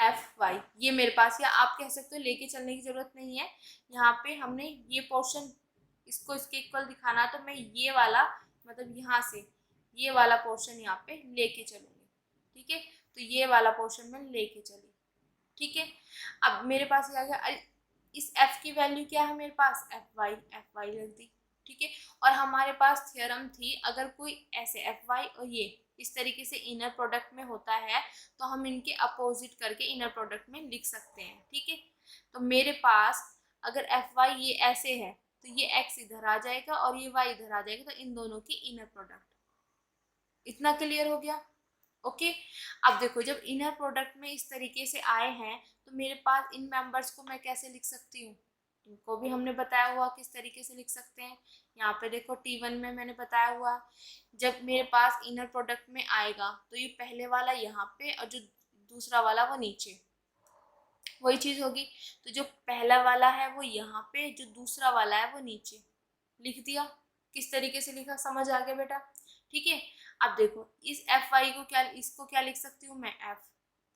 एफ वाई, ये मेरे पास, या आप कह सकते हो लेके चलने की जरूरत नहीं है, यहाँ पे हमने ये पोर्शन इसको इसके इक्वल दिखाना, तो मैं ये वाला मतलब यहाँ से ये वाला पोर्शन यहाँ पे लेके चलूंगी। ठीक है, तो ये वाला पोर्शन मैं लेके चली। ठीक है, अब मेरे पास ये आ गया। इस f की वैल्यू क्या है मेरे पास, एफ वाई रख दी। ठीक है, और हमारे पास थ्योरम थी, अगर कोई ऐसे एफ वाई और ये इस तरीके से इनर प्रोडक्ट में होता है तो हम इनके अपोजिट करके इनर प्रोडक्ट में लिख सकते हैं। ठीक है, तो मेरे पास अगर एफ वाई ये ऐसे है तो ये x इधर आ जाएगा और ये y इधर आ जाएगा, तो इन दोनों की इनर प्रोडक्ट। इतना क्लियर हो गया? ओके, अब देखो जब इनर प्रोडक्ट में इस तरीके से आए हैं तो मेरे पास इन मेंबर्स को मैं कैसे लिख सकती हूँ, इनको भी हमने बताया हुआ किस तरीके से लिख सकते हैं। यहाँ पे देखो T1 में मैंने बताया हुआ, जब मेरे पास इनर प्रोडक्ट में आएगा तो ये पहले वाला यहाँ पे और जो दूसरा वाला वो नीचे, वही चीज होगी। तो जो पहला वाला है वो यहाँ पे, जो दूसरा वाला है वो नीचे, लिख दिया। किस तरीके से लिखा, समझ आ गया बेटा? ठीक है, अब देखो इस एफ वाई को क्या, इसको क्या लिख सकती हूँ मैं, एफ,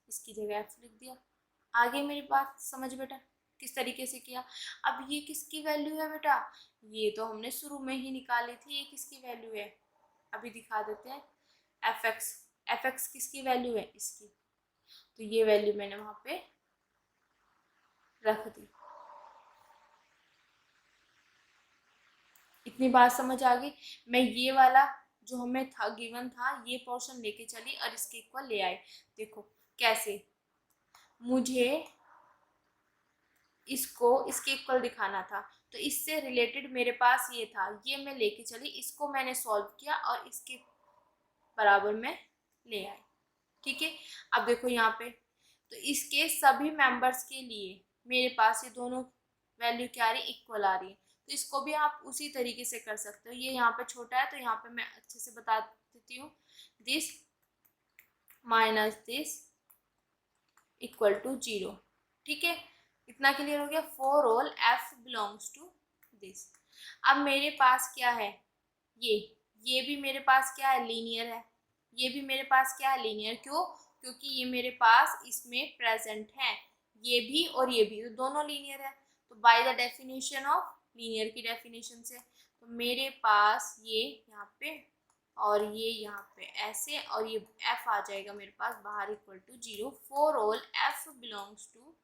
इसकी जगह एफ लिख दिया। आगे मेरी बात समझ बेटा किस तरीके से किया। अब ये किसकी वैल्यू है बेटा, ये तो हमने शुरू में ही निकाली थी, ये किसकी वैल्यू है, अभी दिखा देते हैं। एफ एक्स किसकी वैल्यू है, इसकी, तो ये वैल्यू मैंने वहां पे रख दी। इतनी बात समझ आ गई? मैं ये वाला जो हमें था गिवन था ये पोर्शन लेके चली और इसके इक्वल ले आई। देखो कैसे, मुझे इसको इसके इक्वल दिखाना था, तो इससे रिलेटेड मेरे पास ये था, ये मैं लेके चली, इसको मैंने सॉल्व किया और इसके बराबर में ले आई। ठीक है, अब देखो यहाँ पे, तो इसके सभी मेंबर्स के लिए मेरे पास ये दोनों वैल्यू क्या आ रही, इक्वल आ रही है। तो इसको भी आप उसी तरीके से कर सकते हो। ये यहाँ पे छोटा है तो यहाँ पे मैं अच्छे से बता देती हूँ, this minus this equal to 0। ठीक है, इतना क्लियर हो गया। For all F belongs to this. अब मेरे पास क्या है, ये भी मेरे पास क्या है, लीनियर है। ये भी मेरे पास क्या है, लीनियर। क्यों? क्योंकि ये मेरे पास इसमें प्रेजेंट है, ये भी और ये भी, तो दोनों लीनियर है। तो by the definition of linear की डेफिनेशन से, तो मेरे पास ये यहाँ पे और ये यहाँ पे ऐसे, और ये f आ जाएगा मेरे पास बाहर equal to 0। For all f belongs to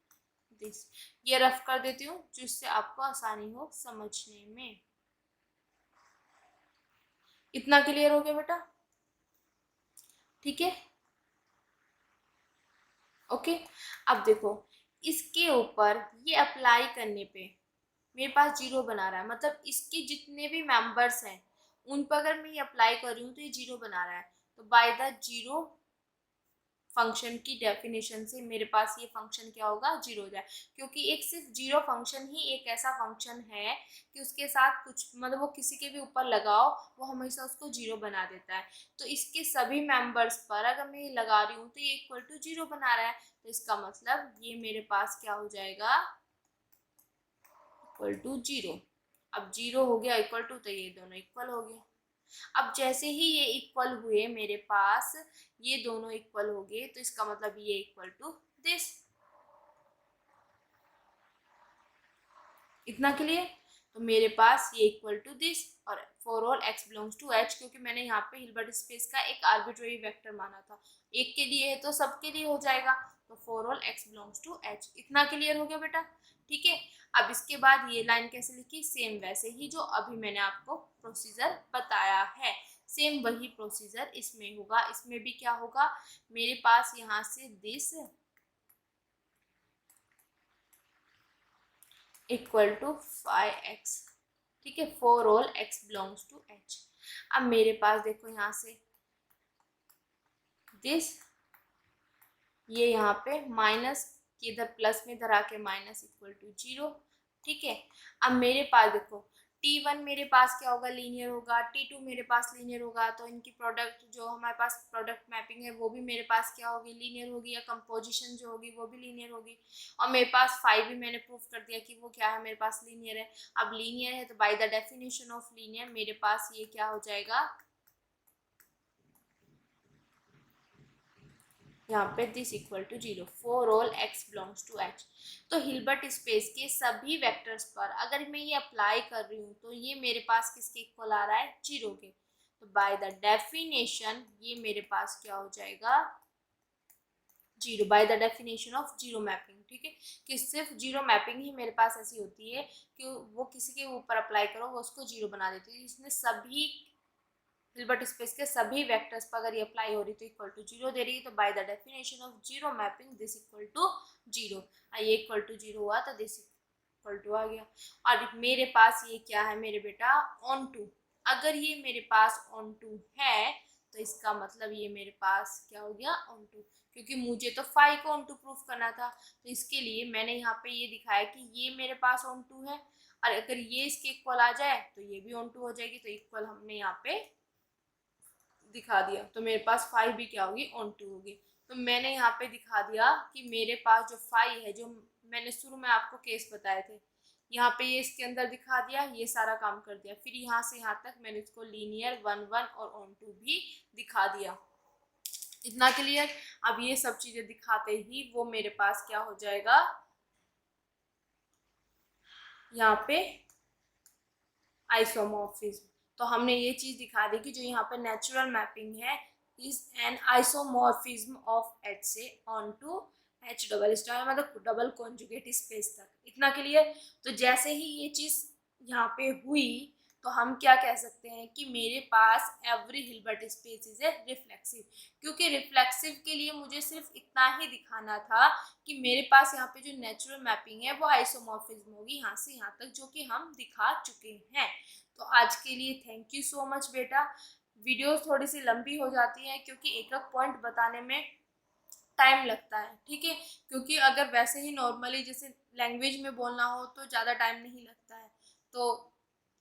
this. ये रफ कर देती हूँ जिससे आपको आसानी हो समझने में। इतना क्लियर हो गया बेटा? ठीक है, ओके। अब देखो इसके ऊपर ये अप्लाई करने पे मेरे पास 0 बना रहा है, मतलब इसके जितने भी मेंबर्स हैं उन पर अगर मैं ये अप्लाई कर रही हूँ तो ये 0 बना रहा है। तो बाय द 0 फंक्शन की डेफिनेशन से मेरे पास ये फंक्शन क्या होगा, 0 हो जाए। क्योंकि एक सिर्फ 0 फंक्शन ही एक ऐसा फंक्शन है कि उसके साथ कुछ मतलब वो किसी के भी ऊपर लगाओ वो हमेशा उसको 0 बना देता है। तो इसके सभी मेंबर्स पर अगर मैं ये लगा रही हूँ तो ये इक्वल टू 0 बना रहा है, तो इसका मतलब ये मेरे पास क्या हो जाएगा, इक्वल टू 0। अब 0 हो गया इक्वल टू, तो ये दोनों इक्वल हो गए। अब जैसे ही ये इक्वल हुए मेरे पास, ये दोनों इक्वल हो गए, तो इसका मतलब ये इक्वल टू दिस। इतना क्लियर? तो मेरे पास ये इक्वल टू दिस, और for all x belongs to h, क्योंकि मैंने यहाँ पे हिल्बर्ट स्पेस का एक आर्बिट्रेरी वेक्टर माना था, एक के लिए है तो सबके लिए हो जाएगा। तो for all x belongs to h। इतना क्लियर हो गया बेटा? ठीक है, अब इसके बाद ये लाइन कैसे लिखी, सेम वैसे ही जो अभी मैंने आपको प्रोसीजर बताया है, सेम वही प्रोसीजर इसमें होगा। इसमें भी क्या होगा, मेरे पास यहाँ से दिस इक्वल टू 5x। ठीक है, for all x belongs to h। अब मेरे पास देखो यहाँ से दिस, ये यहाँ पे माइनस के इधर प्लस में इधर आके माइनस इक्वल टू 0। ठीक है, अब मेरे पास देखो T1 मेरे पास क्या होगा, लीनियर होगा, T2 मेरे पास लीनियर होगा, तो इनकी प्रोडक्ट जो हमारे पास प्रोडक्ट मैपिंग है वो भी मेरे पास क्या होगी, लीनियर होगी, या कंपोजिशन जो होगी वो भी लीनियर होगी। और मेरे पास 5 भी मैंने प्रूफ कर दिया कि वो क्या है, मेरे पास लीनियर है। अब लीनियर है तो by the definition of linear मेरे पास ये क्या हो जाएगा, यहाँ पे this equal to 0 for all x belongs to h। तो हिल्बर्ट स्पेस के सभी वेक्टर्स पर अगर मैं ये अप्लाई कर रही हूँ तो ये मेरे पास किसके इक्वल आ रहा है, 0 के। तो बाय द डेफिनेशन ये मेरे पास क्या हो जाएगा, 0 bye the definition of zero mapping. ठीक है, कि सिर्फ जीरो मैपिंग ही मेरे पास ऐसी होती है कि वो किसी के ऊपर अप्लाई करो वो उसको 0 बना देती है। इसने सभी हिल्बर्ट स्पेस के सभी वेक्टर्स पर अगर ये अप्लाई हो रही तो इक्वल टू 0 दे रही है। तो by the definition of zero mapping this equal to 0, ये इक्वल टू 0 हुआ तो दिस इक्वल टू आ गया। और मेरे पास ये क्या है मेरे बेटा, ऑन टू। अगर ये मेरे पास ऑन टू है तो इसका मतलब ये मेरे पास क्या हो गया, ऑन टू, क्योंकि मुझे तो फाई को ऑन टू प्रूफ करना था। तो इसके लिए मैंने यहाँ पे ये दिखाया कि ये मेरे पास ऑन टू है, और अगर ये इसके इक्वल आ जाए तो ये भी ऑन टू हो जाएगी। तो इक्वल हमने यहाँ पे दिखा दिया, तो मेरे पास फाइव भी क्या होगी, ऑन टू होगी। तो मैंने यहाँ पे दिखा दिया कि मेरे पास जो फाइव है, जो मैंने शुरू में आपको केस बताए थे, यहाँ पे ये इसके अंदर दिखा दिया, ये सारा काम कर दिया। फिर यहाँ से यहाँ तक मैंने इसको लीनियर 1 1 और ऑन टू भी दिखा दिया। इतना क्लियर। अब ये सब चीजें दिखाते ही वो मेरे पास क्या हो जाएगा, यहाँ पे आइसोमॉर्फिज्म। तो हमने ये चीज दिखा दी कि जो यहाँ पे नेचुरल मैपिंग है is an isomorphism of H से on to H double star, मतलब डबल कॉन्जुगेट स्पेस तक। इतना क्लियर। तो जैसे ही ये चीज यहाँ पे हुई तो हम क्या कह सकते हैं कि मेरे पास every Hilbert space is a reflexive, क्योंकि रिफ्लेक्सिव के लिए मुझे सिर्फ इतना ही दिखाना था कि मेरे पास यहाँ पे जो नेचुरल मैपिंग है वो आइसोमॉर्फिज्म होगी यहाँ से यहाँ तक, जो कि हम दिखा चुके हैं। तो आज के लिए थैंक यू सो मच बेटा। वीडियोस थोड़ी सी लंबी हो जाती है क्योंकि एक एक पॉइंट बताने में टाइम लगता है। ठीक है, क्योंकि अगर वैसे ही नॉर्मली जैसे लैंग्वेज में बोलना हो तो ज़्यादा टाइम नहीं लगता है। तो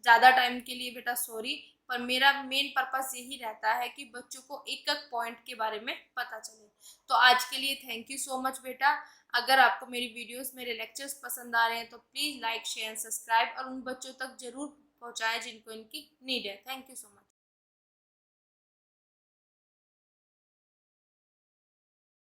ज़्यादा टाइम के लिए बेटा सॉरी, पर मेरा मेन पर्पस यही रहता है कि बच्चों को एक एक पॉइंट के बारे में पता चले। तो आज के लिए थैंक यू सो मच बेटा। अगर आपको मेरी वीडियोस मेरे लेक्चर्स पसंद आ रहे हैं तो प्लीज़ लाइक शेयर सब्सक्राइब और उन बच्चों तक जरूर पहुँचाएं जिनको इनकी नीड है। Thank you so much.